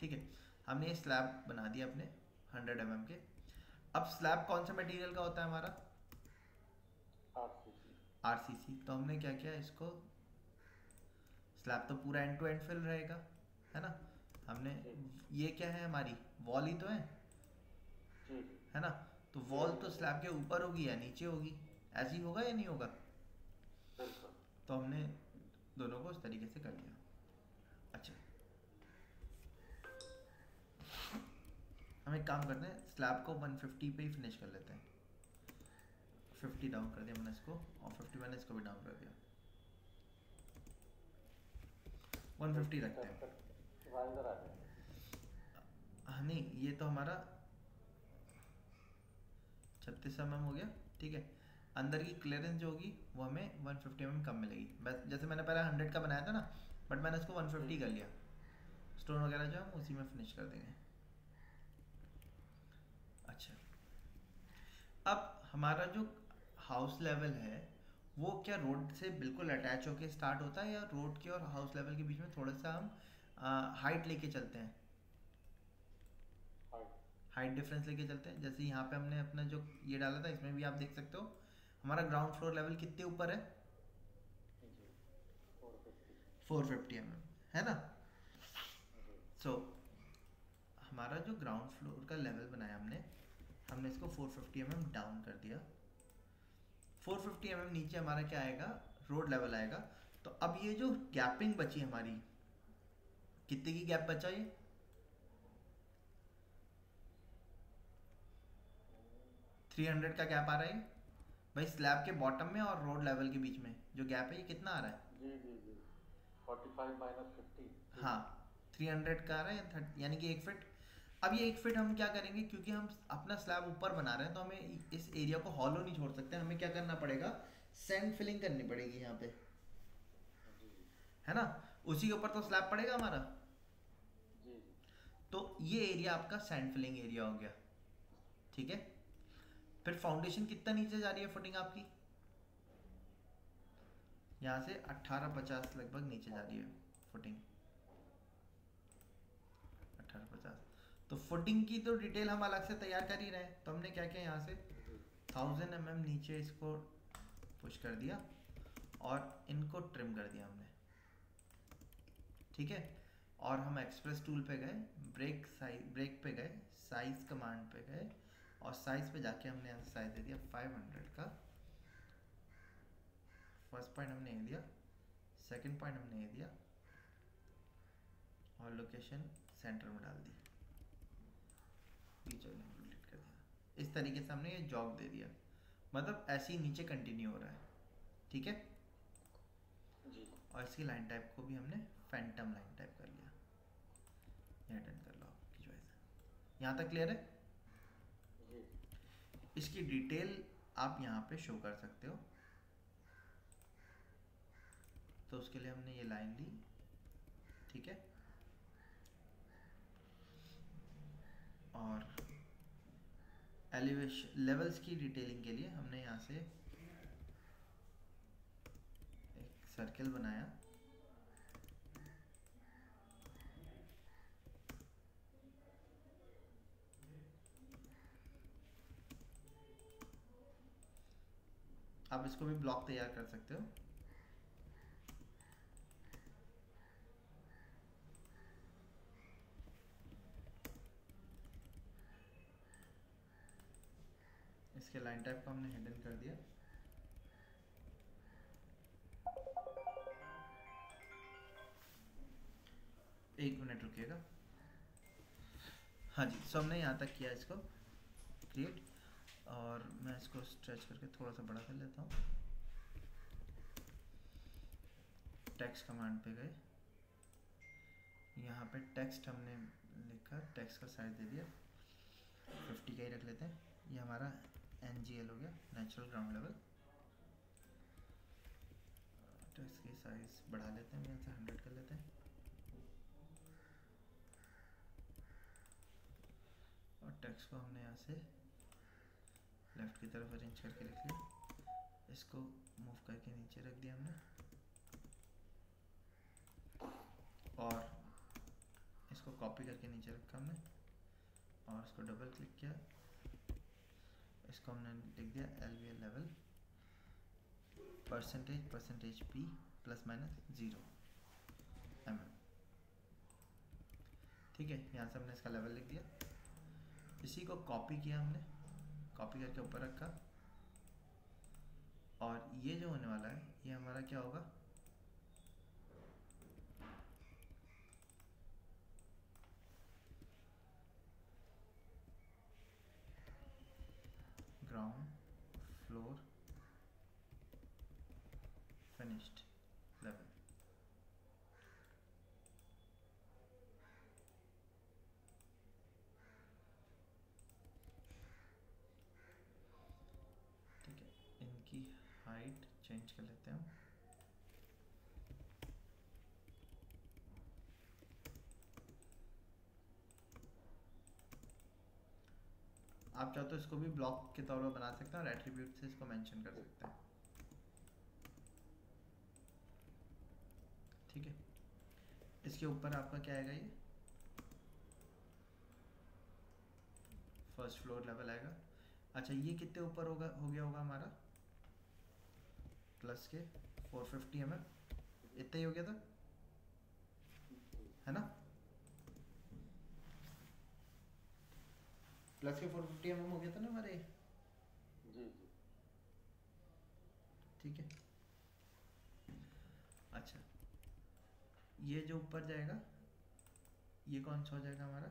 ठीक है। हमने ये स्लैब बना दिया अपने 100 mm के। अब स्लैब कौन सा मटेरियल का होता है हमारा? आरसीसी। तो हमने क्या किया, इसको स्लैब तो पूरा एंड टू एंड फिल रहेगा, है ना। हमने ये क्या है, हमारी वॉल ही तो है ना। तो वॉल तो स्लैब के ऊपर होगी या नीचे होगी, ऐसे ही होगा या नहीं होगा। तो हमने दोनों को इस तरीके से कर लिया। अच्छा, हम एक काम करते हैं, स्लैब को 150 पे ही फिनिश कर लेते हैं। 50 डाउन कर दिया मैंने इसको और 50 मैंने इसको भी डाउन कर दिया, 150 रखते हैं। हाँ नहीं, ये तो हमारा 36 mm हो गया, ठीक है। अंदर की क्लियरेंस जो होगी वो हमें 150 mm कम मिलेगी। बस जैसे मैंने पहले 100 का बनाया था ना, बट मैंने इसको 150 कर लिया। स्टोन वगैरह जो हम उसी में फिनिश कर देंगे। अच्छा, अब हमारा जो हाउस लेवल है वो क्या रोड से बिल्कुल अटैच होके स्टार्ट होता है या रोड के और हाउस लेवल के बीच में थोड़ा सा हम हाइट लेके चलते हैं? हाइट डिफरेंस लेके चलते हैं। जैसे यहाँ पे हमने अपना जो ये डाला था, इसमें भी आप देख सकते हो हमारा ग्राउंड फ्लोर लेवल कितने ऊपर है, 450 mm, है ना। सो हमारा जो ग्राउंड फ्लोर का लेवल बनाया हमने इसको 450 mm डाउन कर दिया। 450 mm नीचे हमारा क्या आएगा, रोड लेवल आएगा। तो अब ये जो गैपिंग बची हमारी, कितने की गैप बचा ये? 300 का गैप आ रहा है भाई, स्लैब के बॉटम में और रोड लेवल के बीच में जो गैप है ये कितना आ रहा है? जी 45 माइनस 50। हाँ, 300 का आ रहा है, यानी कि 1 फीट। अब ये 1 फीट हम क्या करेंगे, क्योंकि हम अपना स्लैब ऊपर बना रहे हैं तो हमें इस एरिया को हॉलो नहीं छोड़ सकते। हमें क्या करना पड़ेगा, सैंड फिलिंग करनी पड़ेगी यहाँ पे, है ना। उसी के ऊपर तो स्लैब पड़ेगा हमारा। तो ये एरिया आपका सैंड फिलिंग एरिया हो गया, ठीक है। फिर फाउंडेशन कितना नीचे जा रही है फुटिंग आपकी? यहाँ से 1850 लगभग नीचे जा रही है फुटिंग, 1850। तो फुटिंग की तो डिटेल हम अलग से तैयार कर ही रहे हैं। तो हमने क्या किया, यहाँ से 1000 mm नीचे इसको पुश कर दिया और इनको ट्रिम कर दिया हमने, ठीक है। और हम एक्सप्रेस टूल पे गए, ब्रेक पे गए, साइज कमांड पे गए और साइज पे जाके हमने यहाँ साइज दे दिया 500 का। फर्स्ट पॉइंट हमने ये दिया, सेकंड पॉइंट हमने ये दिया और लोकेशन सेंटर में डाल दी, बीच वाले में डिलीट कर दिया। इस तरीके से हमने ये जॉब दे दिया, मतलब ऐसे ही नीचे कंटिन्यू हो रहा है, ठीक है जी। और इसकी लाइन टाइप को भी हमने फैंटम लाइन टाइप कर लिया। यहाँ डन कर लो आपकी चॉइस है। यहाँ तक क्लियर है? जी। इसकी डिटेल आप यहाँ पे शो कर सकते हो। तो उसके लिए हमने ये लाइन ली, ठीक है। और एलिवेशन लेवल्स की डिटेलिंग के लिए हमने यहाँ से एक सर्कल बनाया, आप इसको भी ब्लॉक तैयार कर सकते हो। इसके लाइन टाइप को हमने हिडन कर दिया। एक मिनट रुकिएगा। हाँ जी, सो हमने यहाँ तक किया इसको क्रिएट, और मैं इसको स्ट्रेच करके थोड़ा सा बड़ा कर लेता हूँ। टेक्स्ट कमांड पे गए, यहाँ पे टेक्स्ट हमने लिखा, टेक्स्ट का साइज दे दिया 50 का ही रख लेते हैं। ये हमारा NGL हो गया, नेचुरल ग्राउंड लेवल। टेक्स्ट की साइज बढ़ा लेते हैं, यहाँ से 100 कर लेते हैं, और टेक्स्ट को हमने यहाँ से लेफ्ट की तरफ अरेंज करके लिख लिया। इसको मूव करके नीचे रख दिया हमने, और इसको कॉपी करके नीचे रखा हमने, और इसको डबल क्लिक किया। इसको हमने लिख दिया LVL level percentage P ±0 mm। ठीक है, यहाँ से हमने इसका लेवल लिख दिया। इसी को कॉपी किया हमने, कॉपी करके ऊपर रखा, और ये जो होने वाला है ये हमारा क्या होगा, ग्राउंड फ्लोर फिनिश्ड लेवल। ठीक है, इनकी हाइट चेंज कर लेते हैं। आप चाहो तो इसको भी ब्लॉक के तौर पर बना सकते हैं और एट्रीब्यूट से इसको मेंशन कर सकते हैं। ठीक है, इसके ऊपर आपका क्या आएगा, ये फर्स्ट फ्लोर लेवल आएगा। अच्छा, ये कितने ऊपर होगा, हो गया होगा हमारा प्लस के 450 mm, इतना ही हो गया था, है ना? प्लस के 450 mm हो गया था ना हमारे। जी जी। ठीक है, अच्छा ये जो ऊपर जाएगा ये कौन सा हो जाएगा हमारा,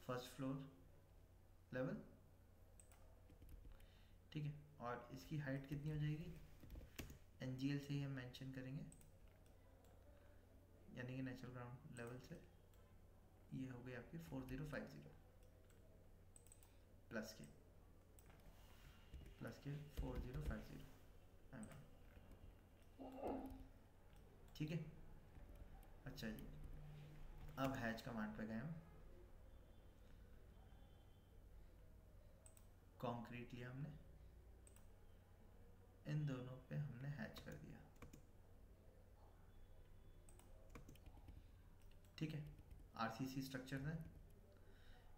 फर्स्ट फ्लोर लेवल। ठीक है, और इसकी हाइट कितनी हो जाएगी, NGL से ही हम मेंशन करेंगे, यानी कि नेचुरल ग्राउंड लेवल से। ये हो गई आपकी 4050 प्लस के 4050 mm। ठीक है, अच्छा जी, अब हैच कमांड पे गए हम, कॉन्क्रीट लिया हमने, इन दोनों पे हमने हैच कर दिया। ठीक है, RCC स्ट्रक्चर है।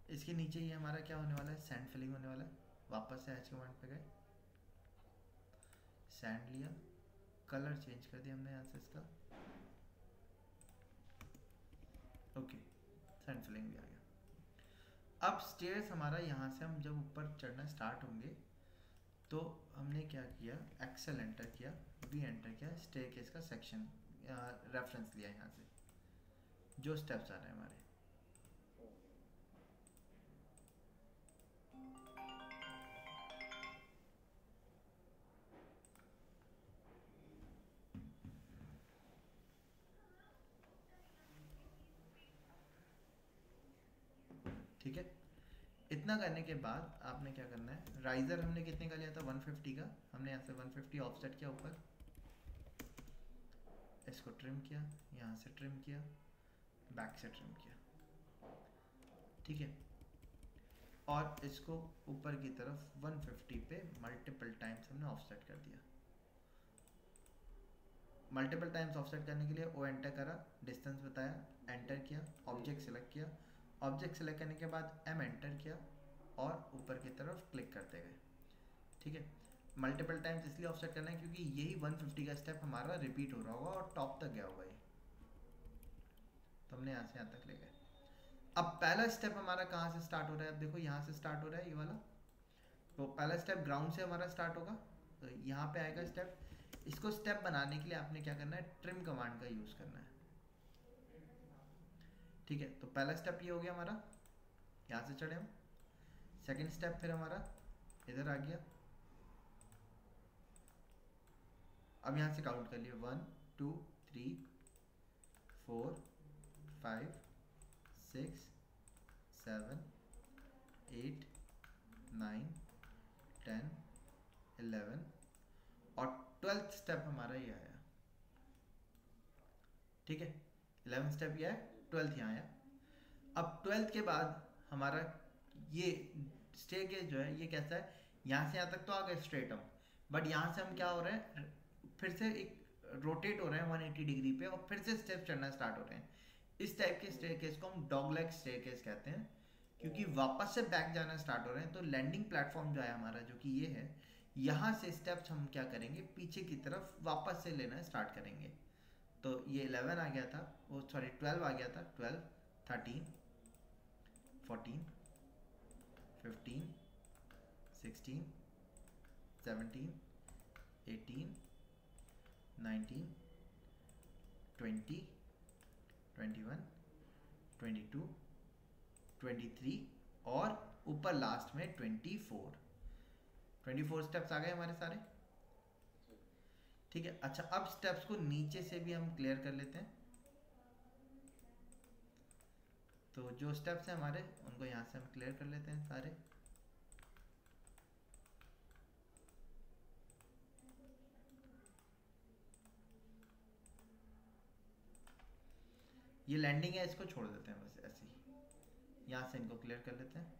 इसके नीचे ये हमारा क्या होने वाला है, सैंड फिलिंग होने वाला है। वापस से हैच कमांड पे गए, सैंड लिया, कलर चेंज कर दिया हमने यहाँ से इसका, ओके, सैंड फिलिंग भी आ गया। अब स्टेयर्स हमारा यहाँ से हम जब ऊपर चढ़ना स्टार्ट होंगे तो हमने क्या किया, एक्सेल एंटर किया, V एंटर किया, स्टेयरकेस का सेक्शन रेफरेंस लिया, यहाँ से जो स्टेप्स आ रहे हैं हमारे। ठीक है, इतना करने के बाद आपने क्या करना है, राइजर हमने कितने का लिया था, 150 का, हमने यहाँ से 150 ऑफसेट किया ऊपर, इसको ट्रिम किया, यहाँ से ट्रिम किया, बैक से ट्रिम किया। ठीक है, और इसको ऊपर की तरफ 150 पे मल्टीपल टाइम्स हमने ऑफसेट कर दिया। मल्टीपल टाइम्स ऑफसेट करने के लिए ओ एंटर करा, डिस्टेंस बताया, एंटर किया, ऑब्जेक्ट सेलेक्ट किया, ऑब्जेक्ट सेलेक्ट करने के बाद M एंटर किया और ऊपर की तरफ क्लिक करते गए। ठीक है। मल्टीपल टाइम्स इसलिए ऑफसेट करना है क्योंकि यही 150 का स्टेप हमारा रिपीट हो रहा होगा और टॉप तक गया होगा ये, तो हमने यहाँ से यहाँ तक ले गए। अब पहला स्टेप हमारा कहाँ से स्टार्ट हो रहा है, अब देखो यहाँ से स्टार्ट हो रहा है ये वाला, तो पहला स्टेप ग्राउंड से हमारा स्टार्ट होगा, तो यहाँ पे आएगा स्टेप। इसको स्टेप बनाने के लिए आपने क्या करना है, ट्रिम कमांड का यूज़ करना है, ठीक है। तो पहला स्टेप ये हो गया हमारा, यहाँ से चढ़े हम। सेकंड स्टेप फिर हमारा इधर आ गया, अब यहाँ से काउंट कर लिए 1 2 3 4 5 6 7 8 9 10 11 और 12th स्टेप हमारा ये आया, ठीक है। 11th स्टेप ये है, 12th यहाँ आया। अब 12th के बाद हमारा ये स्टेयरकेस जो है ये कैसा है, यहाँ से यहाँ तक तो आ गए स्ट्रेट हम, बट यहाँ से हम क्या हो रहे हैं, फिर से एक रोटेट हो रहे हैं 180 डिग्री पे और फिर से स्टेप चढ़ना स्टार्ट हो रहे हैं। इस टाइप के स्टेयरकेस को हम डॉगलेग स्टेयरकेस कहते हैं, क्योंकि वापस से बैक जाना स्टार्ट हो रहे हैं। तो लैंडिंग प्लेटफॉर्म जो है हमारा, जो कि ये है, यहाँ से स्टेप्स हम क्या करेंगे, पीछे की तरफ वापस से लेना स्टार्ट करेंगे। तो ये 11 आ गया था, वो सॉरी 12 आ गया था, 12 13 14 15 16 17 18 19 20 21 22 23 और ऊपर लास्ट में 24 स्टेप्स आ गए हमारे सारे, ठीक है। अच्छा, अब स्टेप्स को नीचे से भी हम क्लियर कर लेते हैं। तो जो स्टेप्स हैं हमारे, उनको यहाँ से हम क्लियर कर लेते हैं सारे। ये लैंडिंग है, इसको छोड़ देते हैं बस ऐसे ही, यहाँ से इनको क्लियर कर लेते हैं।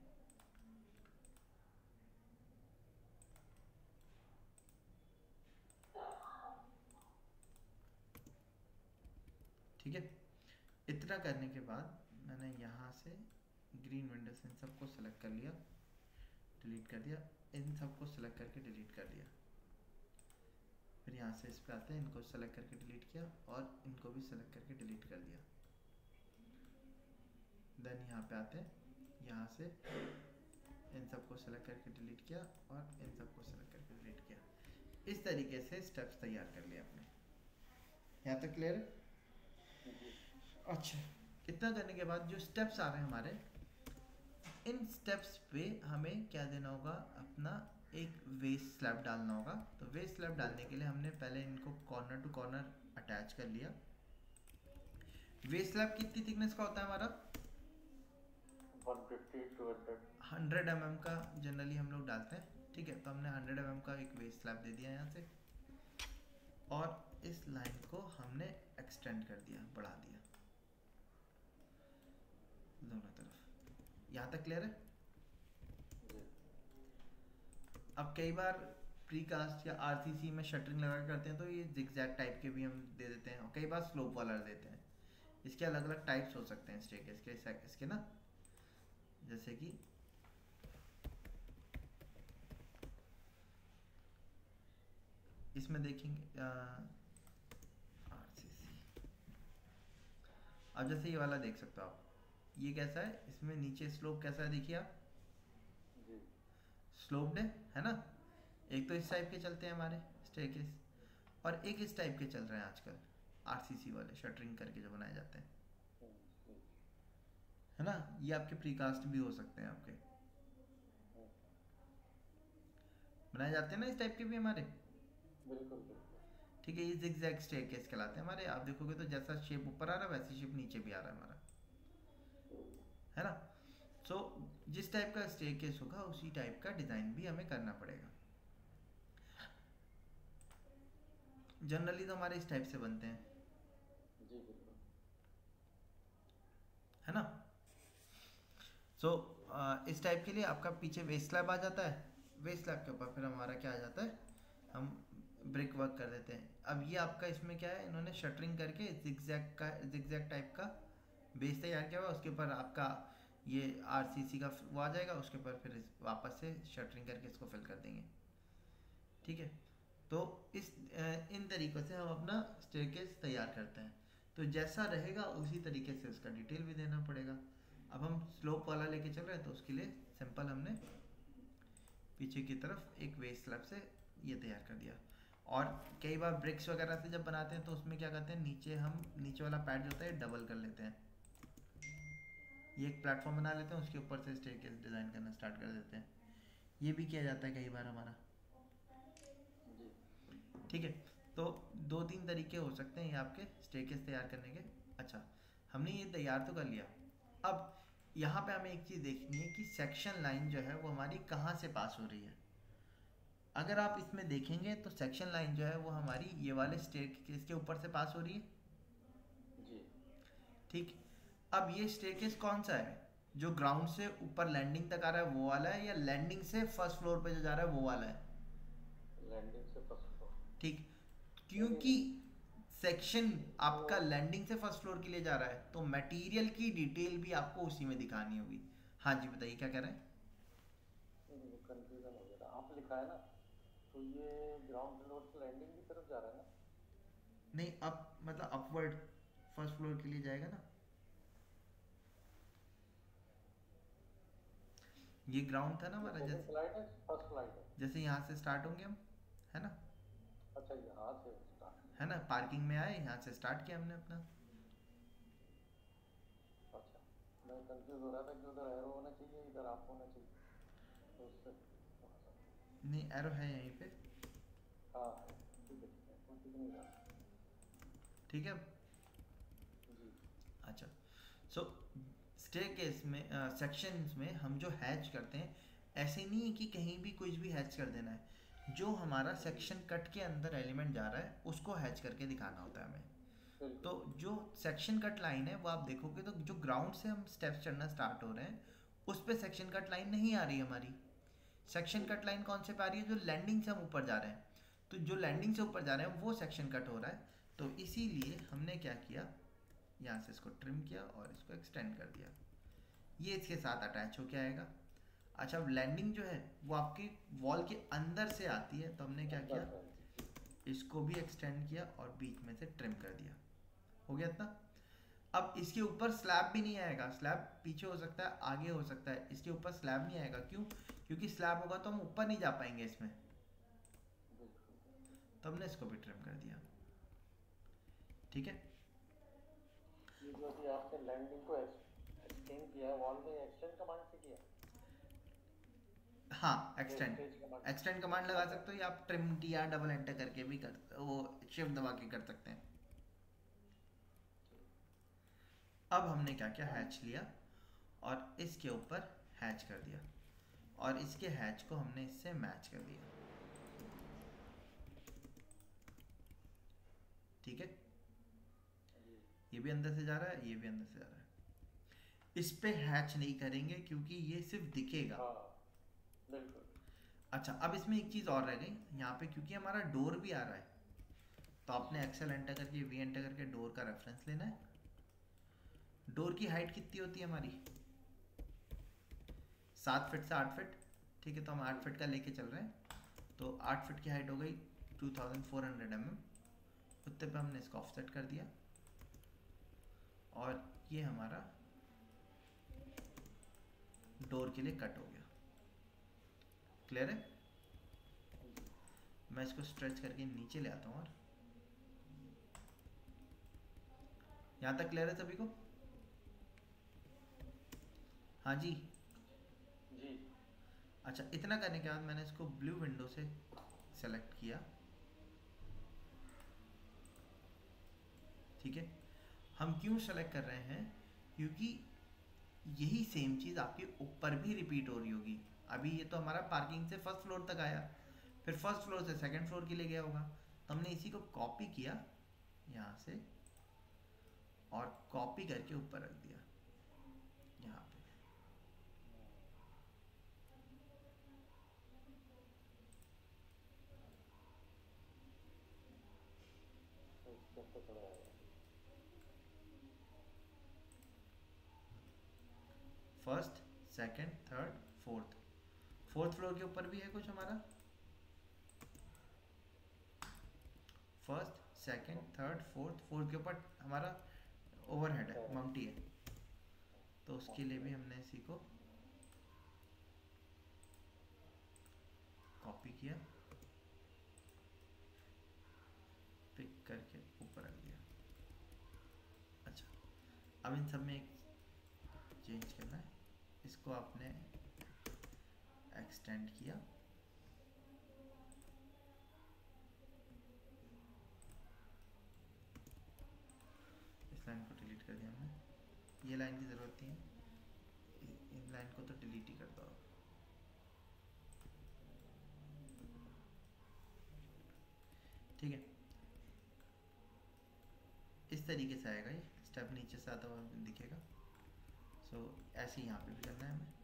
ठीक है, इतना करने के बाद मैंने यहाँ से ग्रीन विंडो से इन सबको सेलेक्ट कर लिया, डिलीट कर दिया, इन सबको सेलेक्ट करके डिलीट कर दिया। फिर यहाँ से इस पे आते हैं, इनको सेलेक्ट करके डिलीट किया और इनको भी सेलेक्ट करके डिलीट कर दिया। देन यहाँ पे आते हैं, यहाँ से इन सबको सेलेक्ट करके डिलीट किया और इन सबको सेलेक्ट करके डिलीट किया। इस तरीके से स्टेप्स तैयार कर लिए आपने। यहाँ तक क्लियर है? अच्छा, इतना करने के बाद जो स्टेप्स आ रहे हैं हमारे, इन स्टेप्स पे हमें क्या देना होगा, अपना एक वेस्ट स्लैब डालना होगा। तो वेस्ट स्लैब डालने के लिए हमने पहले इनको कॉर्नर टू कॉर्नर अटैच कर लिया। वेस्ट स्लैब कितनी थिकनेस का होता है हमारा? 100 mm का जनरली हम लोग डालते हैं, ठीक है। तो हमने 100 mm का एक वेस्ट स्लैब दे दिया यहाँ से, और इस लाइन को हमने एक्सटेंड कर दिया, बढ़ा दिया दोनों तरफ। यहाँ तक क्लियर है? अब कई बार प्रीकास्ट या आरसीसी में शटरिंग लगा करते हैं, तो ये जिगजैग टाइप के भी हम दे देते हैं, और कई बार स्लोप वाला देते हैं। इसके अलग अलग टाइप्स हो सकते हैं स्टेयरकेस के, इसके ना, जैसे कि इसमें देखेंगे आरसीसी। अब जैसे ये वाला देख सकते हो आप, ये कैसा है, इसमें नीचे स्लोप कैसा है, देखिए आप, स्लोप्ड है ना। एक तो इस टाइप के चलते हैं हमारे स्टेयरकेस, और एक इस टाइप के चल रहे हैं आजकल आरसीसी वाले, शटरिंग करके जो बनाए जाते हैं, है ना। ये आपके प्रीकास्ट भी हो सकते हैं, आपके बनाए जाते हैं ना इस टाइप के भी हमारे, बिल्कुल। ठीक है। ये जिगजैग स्टेयरकेस कहलाते हैं हमारे। आप देखोगे तो जैसा शेप ऊपर आ रहा है वैसी शेप नीचे भी आ रहा है हमारा, है ना। सो जिस टाइप का स्टेयरकेस होगा उसी टाइप का डिजाइन भी हमें करना पड़ेगा। जनरली तो हमारे इस टाइप से बनते हैं, जी बिल्कुल, है ना। सो इस टाइप के लिए आपका पीछे वेस्ट स्लैब आ जाता है। वेस्ट स्लैब के ऊपर फिर हमारा क्या आ जाता है, हम ब्रिक वर्क कर देते हैं। अब ये आपका इसमें क्या है, इन्होंने शटरिंग करके जिगजैग टाइप का बेस तैयार किया हुआ, उसके ऊपर आपका ये आरसीसी का वो आ जाएगा, उसके ऊपर फिर वापस से शटरिंग करके इसको फिल कर देंगे। ठीक है। तो इन तरीक़ों से हम अपना स्टेयरकेस तैयार करते हैं। तो जैसा रहेगा उसी तरीके से उसका डिटेल भी देना पड़ेगा। अब हम स्लोप वाला लेके चल रहे हैं तो उसके लिए सिंपल हमने पीछे की तरफ एक वेस्ट स्लैब से ये तैयार कर दिया। और कई बार ब्रिक्स वगैरह से जब बनाते हैं तो उसमें क्या करते हैं, नीचे वाला पैड जो होता है डबल कर लेते हैं। ये एक प्लेटफॉर्म बना लेते हैं, उसके ऊपर से स्टेयरकेस डिज़ाइन करना स्टार्ट कर देते हैं। ये भी किया जाता है कई बार हमारा, ठीक है। तो 2-3 तरीके हो सकते हैं ये आपके स्टेयरकेस तैयार करने के। अच्छा, हमने ये तैयार तो कर लिया। अब यहाँ पे हमें एक चीज़ देखनी है कि सेक्शन लाइन जो है वो हमारी कहाँ से पास हो रही है। अगर आप इसमें देखेंगे तो सेक्शन लाइन जो है वो हमारी ये वाले स्टेयरकेस के ऊपर से पास हो रही है जी। ठीक। अब ये स्टेयरकेस कौन सा है, जो ग्राउंड से ऊपर लैंडिंग तक आ रहा है वो वाला है, या लैंडिंग से फर्स्ट फ्लोर पे जो जा रहा है वो वाला है? लैंडिंग से फर्स्ट फ्लोर। ठीक, क्योंकि सेक्शन आपका लैंडिंग से फर्स्ट फ्लोर के लिए जा रहा है तो मटेरियल की डिटेल भी आपको उसी में दिखानी होगी। हाँ जी बताइए क्या कह रहे हैं? कंफ्यूजन हो गया था, आप लिखा है ना, तो ये ग्राउंड फ्लोर से लैंडिंग की तरफ जा रहा है ना? नहीं, अप मतलब अपवर्ड फर्स्ट फ्लोर के लिए जाएगा ना। ये ग्राउंड था ना हमारा, सेकंड जैसे फ्लाइट है, फर्स्ट फ्लाइट है? जैसे यहाँ से स्टार्ट होंगे हम, है ना, अच्छा, यहाँ से स्टार्ट। है ना, पार्किंग में आए, यहाँ से स्टार्ट किया हमने अपना। अच्छा, मैं कंफ्यूज हो रहा था कि उधर एरो होना चाहिए, इधर आप होना चाहिए, तो उससे नहीं, एरो है यहीं पे, हाँ ठीक है, ठीक नहीं रहा। ठीक है। जी। अच्छा, सो स्टेयरकेस में सेक्शंस में हम जो हैच करते हैं, ऐसे नहीं है कि कहीं भी कुछ भी हैच कर देना है। जो हमारा सेक्शन कट के अंदर एलिमेंट जा रहा है उसको हैच करके दिखाना होता है हमें। तो जो सेक्शन कट लाइन है वो आप देखोगे तो जो ग्राउंड से हम स्टेप्स चढ़ना स्टार्ट हो रहे हैं उस पर सेक्शन कट लाइन नहीं आ रही हमारी। सेक्शन कट लाइन कौन से पे आ रही है? जो लैंडिंग से हम ऊपर जा रहे हैं। तो जो लैंडिंग से ऊपर जा रहे हैं वो सेक्शन कट हो रहा है। तो इसीलिए हमने क्या किया, यहाँ से इसको ट्रिम किया और इसको एक्सटेंड कर दिया। ये इसके साथ अटैच होके आएगा। अच्छा, अब लैंडिंग जो है वो आपकी वॉल के अंदर से आती है, तो हमने क्या किया, इसको भी एक्सटेंड किया और बीच में से ट्रिम कर दिया। हो गया इतना। अब इसके ऊपर स्लैब भी नहीं आएगा, स्लैब पीछे हो सकता है, आगे हो सकता है, इसके ऊपर स्लैब नहीं आएगा। क्यों? क्योंकि स्लैब होगा तो हम ऊपर नहीं जा पाएंगे इसमें। तो हमने इसको भी ट्रिम कर दिया, ठीक है। ये जो अभी आपने लैंडिंग को एक्सटेंड किया, वॉल में एक्सटेंड कमांड से किया? हाँ, एक्सटेंड कमांड लगा सकते हो, या आप ट्रिम या डबल एंटर करके भी वो शिफ्ट दबा के कर सकते हैं। अब हमने क्या किया, हैच लिया और इसके ऊपर हैच कर दिया और इसके हैच को हमने इससे मैच कर दिया, ठीक है। ये भी अंदर से जा रहा है, ये भी अंदर से जा रहा है। इस पे हैच नहीं करेंगे क्योंकि ये सिर्फ दिखेगा। बिल्कुल। अच्छा, अब इसमें एक चीज़ और रह गई यहाँ पे, क्योंकि हमारा डोर भी आ रहा है तो आपने एक्सेल एंटर करके वी एंटर करके डोर का रेफरेंस लेना है। डोर की हाइट कितनी होती है हमारी? 7 फीट से 8 फीट, ठीक है। तो हम 8 फीट का लेके चल रहे हैं, तो 8 फीट की हाइट हो गई 2400 mm। उतने पे हमने इसको ऑफसेट कर दिया और ये हमारा डोर के लिए कट हो गया। क्लियर है? मैं इसको स्ट्रेच करके नीचे ले आता हूँ। और यहाँ तक क्लियर है सभी को? हाँ जी जी। अच्छा, इतना करने के बाद मैंने इसको ब्लू विंडो से सेलेक्ट किया, ठीक है। हम क्यों सेलेक्ट कर रहे हैं? क्योंकि यही सेम चीज़ आपके ऊपर भी रिपीट हो रही होगी। अभी ये तो हमारा पार्किंग से फर्स्ट फ्लोर तक आया, फिर फर्स्ट फ्लोर से सेकंड फ्लोर के लिए गया होगा, तो हमने इसी को कॉपी किया यहाँ से और कॉपी करके ऊपर रख दिया यहाँ पे। First, second, third, fourth. Fourth floor के ऊपर भी है कुछ हमारा, first second third fourth, fourth के ऊपर हमारा ओवरहेड है, माउंटी है, तो उसके लिए भी हमने इसी को कॉपी किया, पिक करके ऊपर रख दिया। अच्छा, अब इन सब में एक चेंज करना है, इसको आपने एक्सटेंड किया, इस लाइन को डिलीट कर दिया हमने, ये लाइन की ज़रूरत नहीं है, इन लाइन को तो डिलीट ही कर दो। ठीक है, इस तरीके से आएगा, ये स्टेप नीचे से आता हुआ दिखेगा। सो ऐसे ही यहाँ पे भी करना है हमें।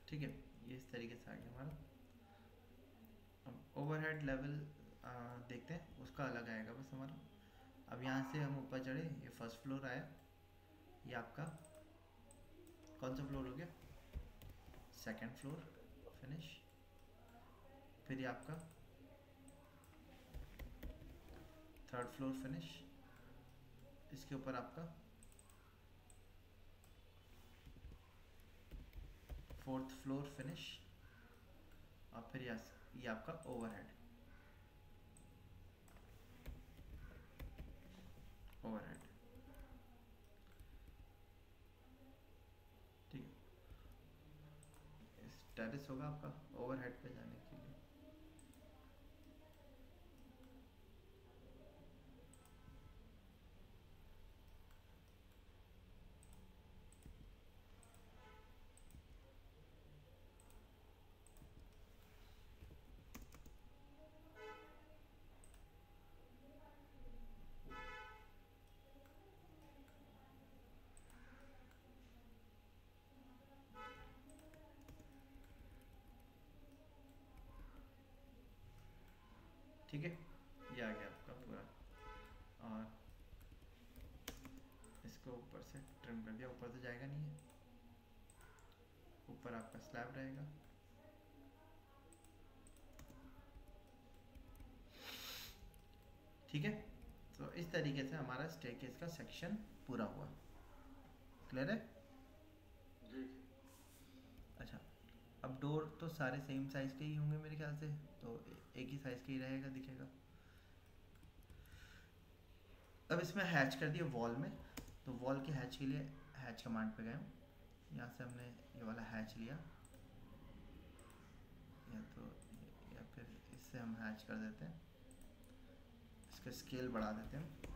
ठीक है, ये इस तरीके से आ गया हमारा। अब ओवरहेड लेवल देखते हैं, उसका अलग आएगा बस हमारा। अब यहाँ से हम ऊपर चढ़े, ये फर्स्ट फ्लोर आया, ये आपका कौन सा फ्लोर हो गया, सेकंड फ्लोर फिनिश, फिर ये आपका थर्ड फ्लोर फिनिश, इसके ऊपर आपका फोर्थ फ्लोर फिनिश, और फिर ये आपका ओवरहेड, ओवरहेड। ठीक है, इस टेरेस होगा आपका ओवरहेड पे जाने के लिए। ठीक है, ये आ गया आपका पूरा, और इसको ऊपर से ट्रिम कर दिया, ऊपर तो जाएगा नहीं है, ऊपर आपका स्लैब रहेगा। ठीक है, तो इस तरीके से हमारा स्टेयरकेस का सेक्शन पूरा हुआ। क्लियर है? जी। अच्छा, अब डोर तो सारे सेम साइज़ के ही होंगे मेरे ख्याल से, तो एक ही साइज़ का ही रहेगा, दिखेगा। अब इसमें हैच कर दिया वॉल में, तो वॉल के हैच के लिए हैच कमांड पे गए हम, यहाँ से हमने ये वाला हैच लिया, या फिर इससे हम हैच कर देते हैं, इसका स्केल बढ़ा देते हैं।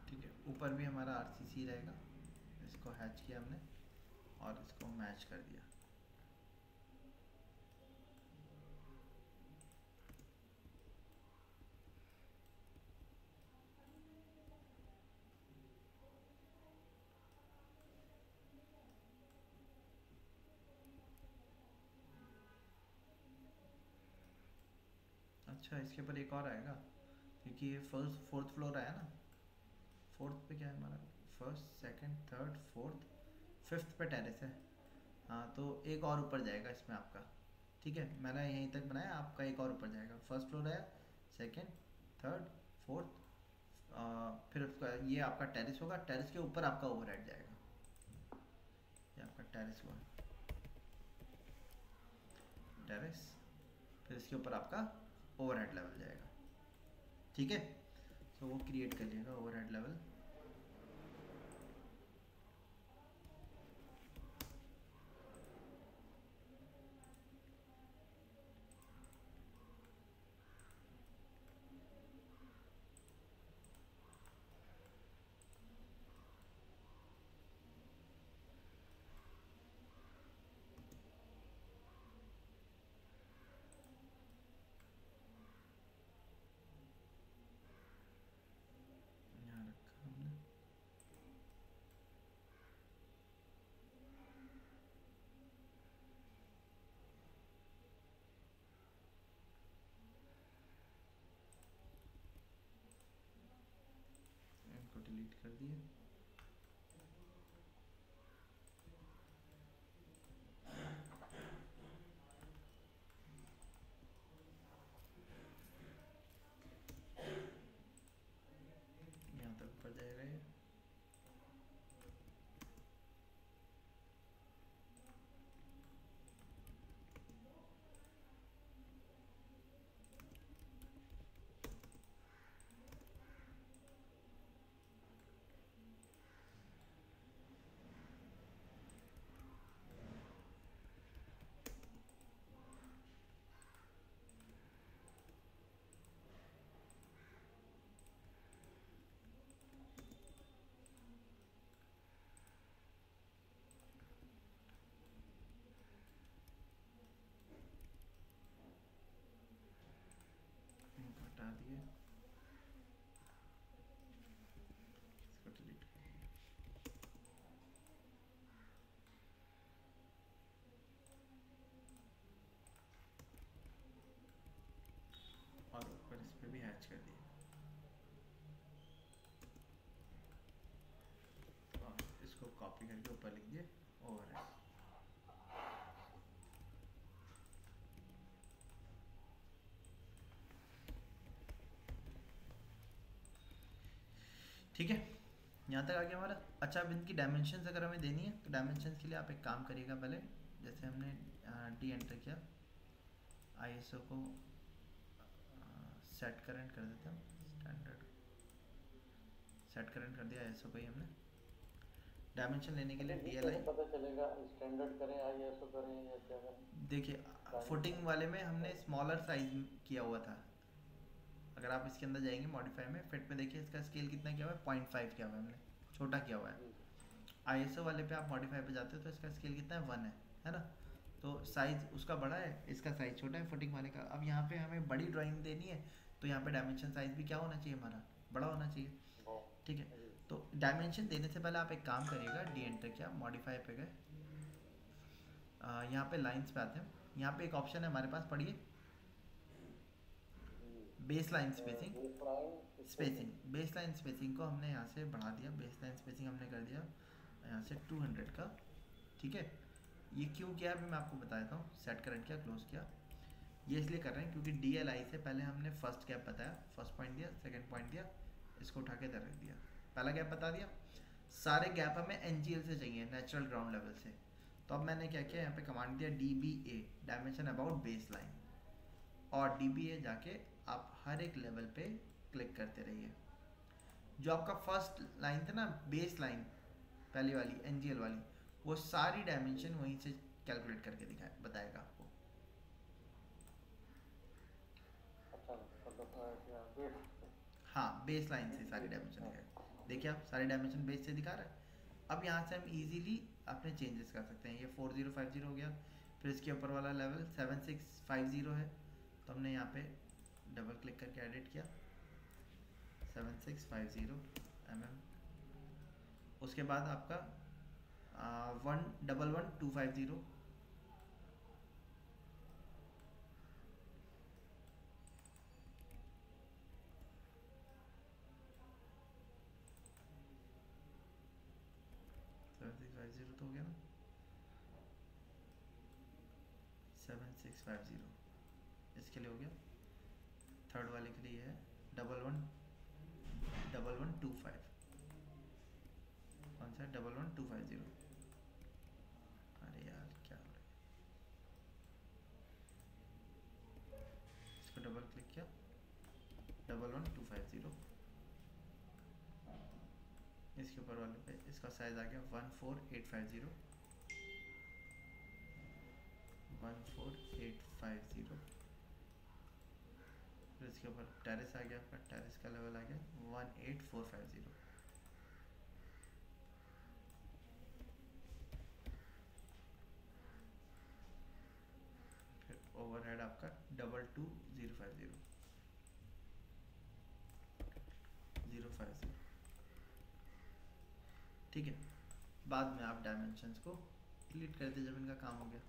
ठीक है, ऊपर भी हमारा आरसीसी रहेगा, इसको हैच किया हमने और इसको मैच कर दिया। अच्छा, इसके ऊपर एक और आएगा, क्योंकि ये फोर्थ फ्लोर आया ना, फोर्थ पे क्या है हमारा, first second third fourth, fifth पे टेरेस है। हाँ, तो एक और ऊपर जाएगा इसमें आपका। ठीक है, मैंने यहीं तक बनाया, आपका एक और ऊपर जाएगा, फर्स्ट फ्लोर आया, सेकंड थर्ड फोर्थ, फिर उसका ये आपका टेरेस होगा, टेरेस के ऊपर आपका ओवरहेड जाएगा, ये आपका टेरेस हुआ, टेरेस, फिर इसके ऊपर आपका ओवरहेड लेवल जाएगा। ठीक है, तो वो क्रिएट कर लिएगा ओवरहेड लेवल। डिलीट कर दिए। यहाँ तक ऊपर जाएगा ये। हटा दिए, इसको डिलीट कर दिए। और ऊपर इस पे भी हैच कर दिए और इसको कॉपी करके ऊपर लिख दिए ओवर है। ठीक है, यहाँ तक आ गया हमारा। अच्छा, अब इनकी डायमेंशंस अगर हमें देनी है तो डायमेंशंस के लिए आप एक काम करिएगा। पहले जैसे हमने डी एंटर किया, आईएसओ को सेट करंट कर देता हूँ, स्टैंडर्ड सेट करंट कर दिया आईएसओ को ही हमने। डायमेंशन लेने के लिए डीएलआई पता चलेगा स्टैंडर्ड करें आईएसओ करें या क्या करें। देखिए, फुटिंग वाले में हमने स्मॉलर साइज किया हुआ था। अगर आप इसके अंदर जाएंगे मॉडिफाई में, फिट में देखिए इसका स्केल कितना किया हुआ है, 0.5 किया हुआ है हमने, छोटा किया हुआ है। आईएसओ वाले पे आप मॉडिफाई पे जाते हो तो इसका स्केल कितना है, 1 है ना। तो साइज उसका बड़ा है, इसका साइज छोटा है फुटिंग वाले का। अब यहाँ पे हमें बड़ी ड्राइंग देनी है तो यहाँ पे डायमेंशन साइज भी क्या होना चाहिए, हमारा बड़ा होना चाहिए। ठीक है, तो डायमेंशन देने से पहले आप एक काम करिएगा, डी एंटर किया, मॉडिफाई पे गए, यहाँ पे लाइंस पे आते हैं। यहाँ पे एक ऑप्शन है हमारे पास, पढ़िए, base line spacing. Base line spacing को हमने यहाँ से बढ़ा दिया, बेस लाइन स्पेसिंग हमने कर दिया यहाँ से 200 का। ठीक है, ये क्यों किया अभी मैं आपको बता देता हूँ। सेट करंट किया, क्लोज किया, ये इसलिए कर रहे हैं क्योंकि DLI से पहले हमने फर्स्ट गैप बताया, फर्स्ट पॉइंट दिया, सेकंड पॉइंट दिया, इसको उठा के इधर रख दिया, पहला गैप बता दिया। सारे गैप हमें NGL से चाहिए, नेचुरल ग्राउंड लेवल से। तो अब मैंने क्या किया, यहाँ पे कमांड दिया DBA, dimension about base line, और DBA जाके आप हर एक लेवल पे क्लिक करते रहिए। जो आपका फर्स्ट लाइन था ना, बेस लाइन पहली वाली NGL वाली, वो सारी डायमेंशन वहीं से कैलकुलेट करके दिखाए बताएगा आपको। हाँ, बेस लाइन से सारी डायमेंशन दिखाए। देखिए आप, सारी डायमेंशन बेस से दिखा रहा है। अब यहाँ से हम इजीली अपने चेंजेस कर सकते हैं। ये 4050 हो गया, फिर इसके ऊपर वाला लेवल 7650 है, तो हमने यहाँ पे डबल क्लिक करके एडिट किया 7650 mm। उसके बाद आपका 111250, तो हो गया ना 7650, इसके लिए हो गया। थर्ड वाले के लिए है 111250, कौन सा 11250। अरे यार क्या हो रहा है, इसको डबल क्लिक किया 11250, इसके ऊपर वाले पे इसका साइज आ गया 14850, 14850। फिर इसके ऊपर टेरिस आ गया, आपका टेरिस का लेवल आ गया 18450। फिर ओवरहेड आपका 22050, 050। ठीक है, बाद में आप डायमेंशंस को डिलीट कर दीजिए जब इनका काम हो गया।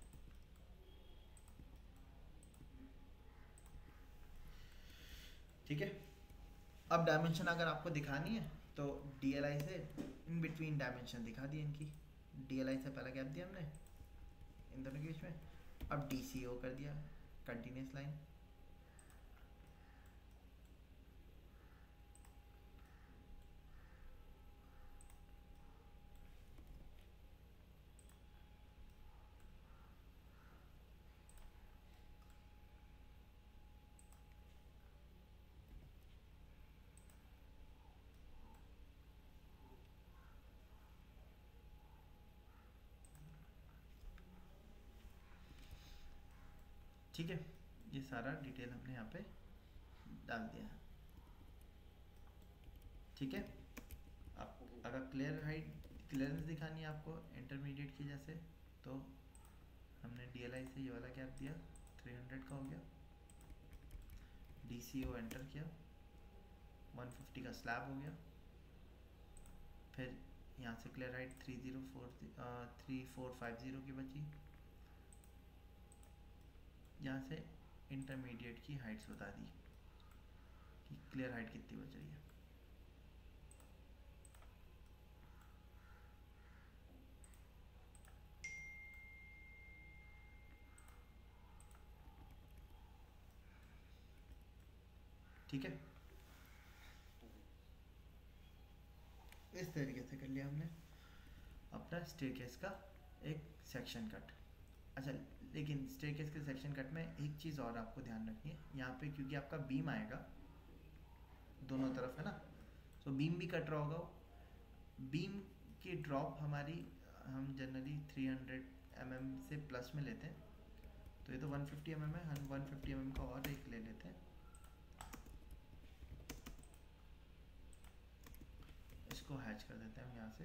ठीक है, अब डायमेंशन अगर आपको दिखानी है तो DLI से इन बिटवीन डायमेंशन दिखा दिए इनकी। DLI से पहला गैप दिया हमने इन दोनों के बीच में, अब DCO कर दिया कंटिन्यूस लाइन। ठीक है, ये सारा डिटेल हमने यहाँ पे डाल दिया है। ठीक है, अब अगर क्लियरेंस दिखानी है आपको इंटरमीडिएट की जैसे, तो हमने DLI से ये वाला गैप दिया 300 का हो गया, DCO एंटर किया 150 का स्लैब हो गया, फिर यहाँ से क्लियर हाइट 3450 की बची। यहाँ से इंटरमीडिएट की हाइट्स बता दी कि क्लियर हाइट कितनी बच रही है। ठीक है, इस तरीके से कर लिया हमने अपना स्टेयरकेस का एक सेक्शन कट। अच्छा, लेकिन स्टेयरकेस के सेक्शन कट में एक चीज़ और आपको ध्यान रखनी है, यहाँ पे क्योंकि आपका बीम आएगा दोनों तरफ है ना, तो बीम भी कट रहा होगा। बीम की ड्रॉप हमारी हम जनरली 300 mm से प्लस में लेते हैं, तो ये तो 150 mm है, हम 150 mm का और एक ले लेते हैं, इसको हैच कर देते हैं हम यहाँ से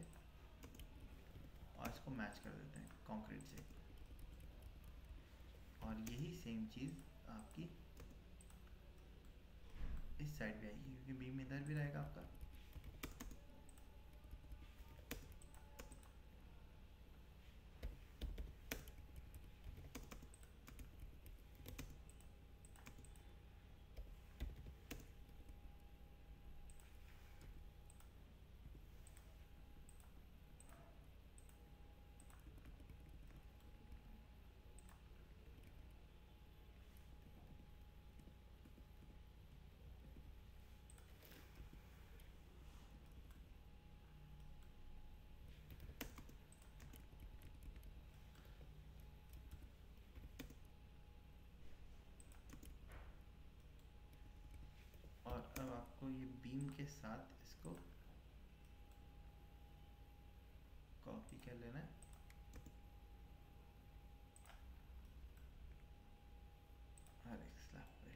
और इसको मैच कर देते हैं कंक्रीट से, और यही सेम चीज़ आपकी इस साइड भी आएगी क्योंकि बीम इधर भी रहेगा आपका। और अब आपको ये बीम के साथ इसको कॉपी कर लेना है, हर एक स्लैब पे।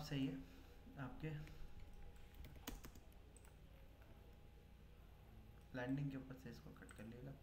अब सही है आपके लैंडिंग के ऊपर से इसको कट कर लेगा।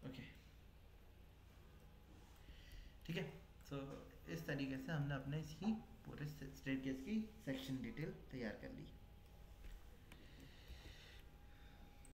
ओके ठीक है। सो इस तरीके से हमने अपने इसकी पूरे स्टेटकेस की सेक्शन डिटेल तैयार कर ली।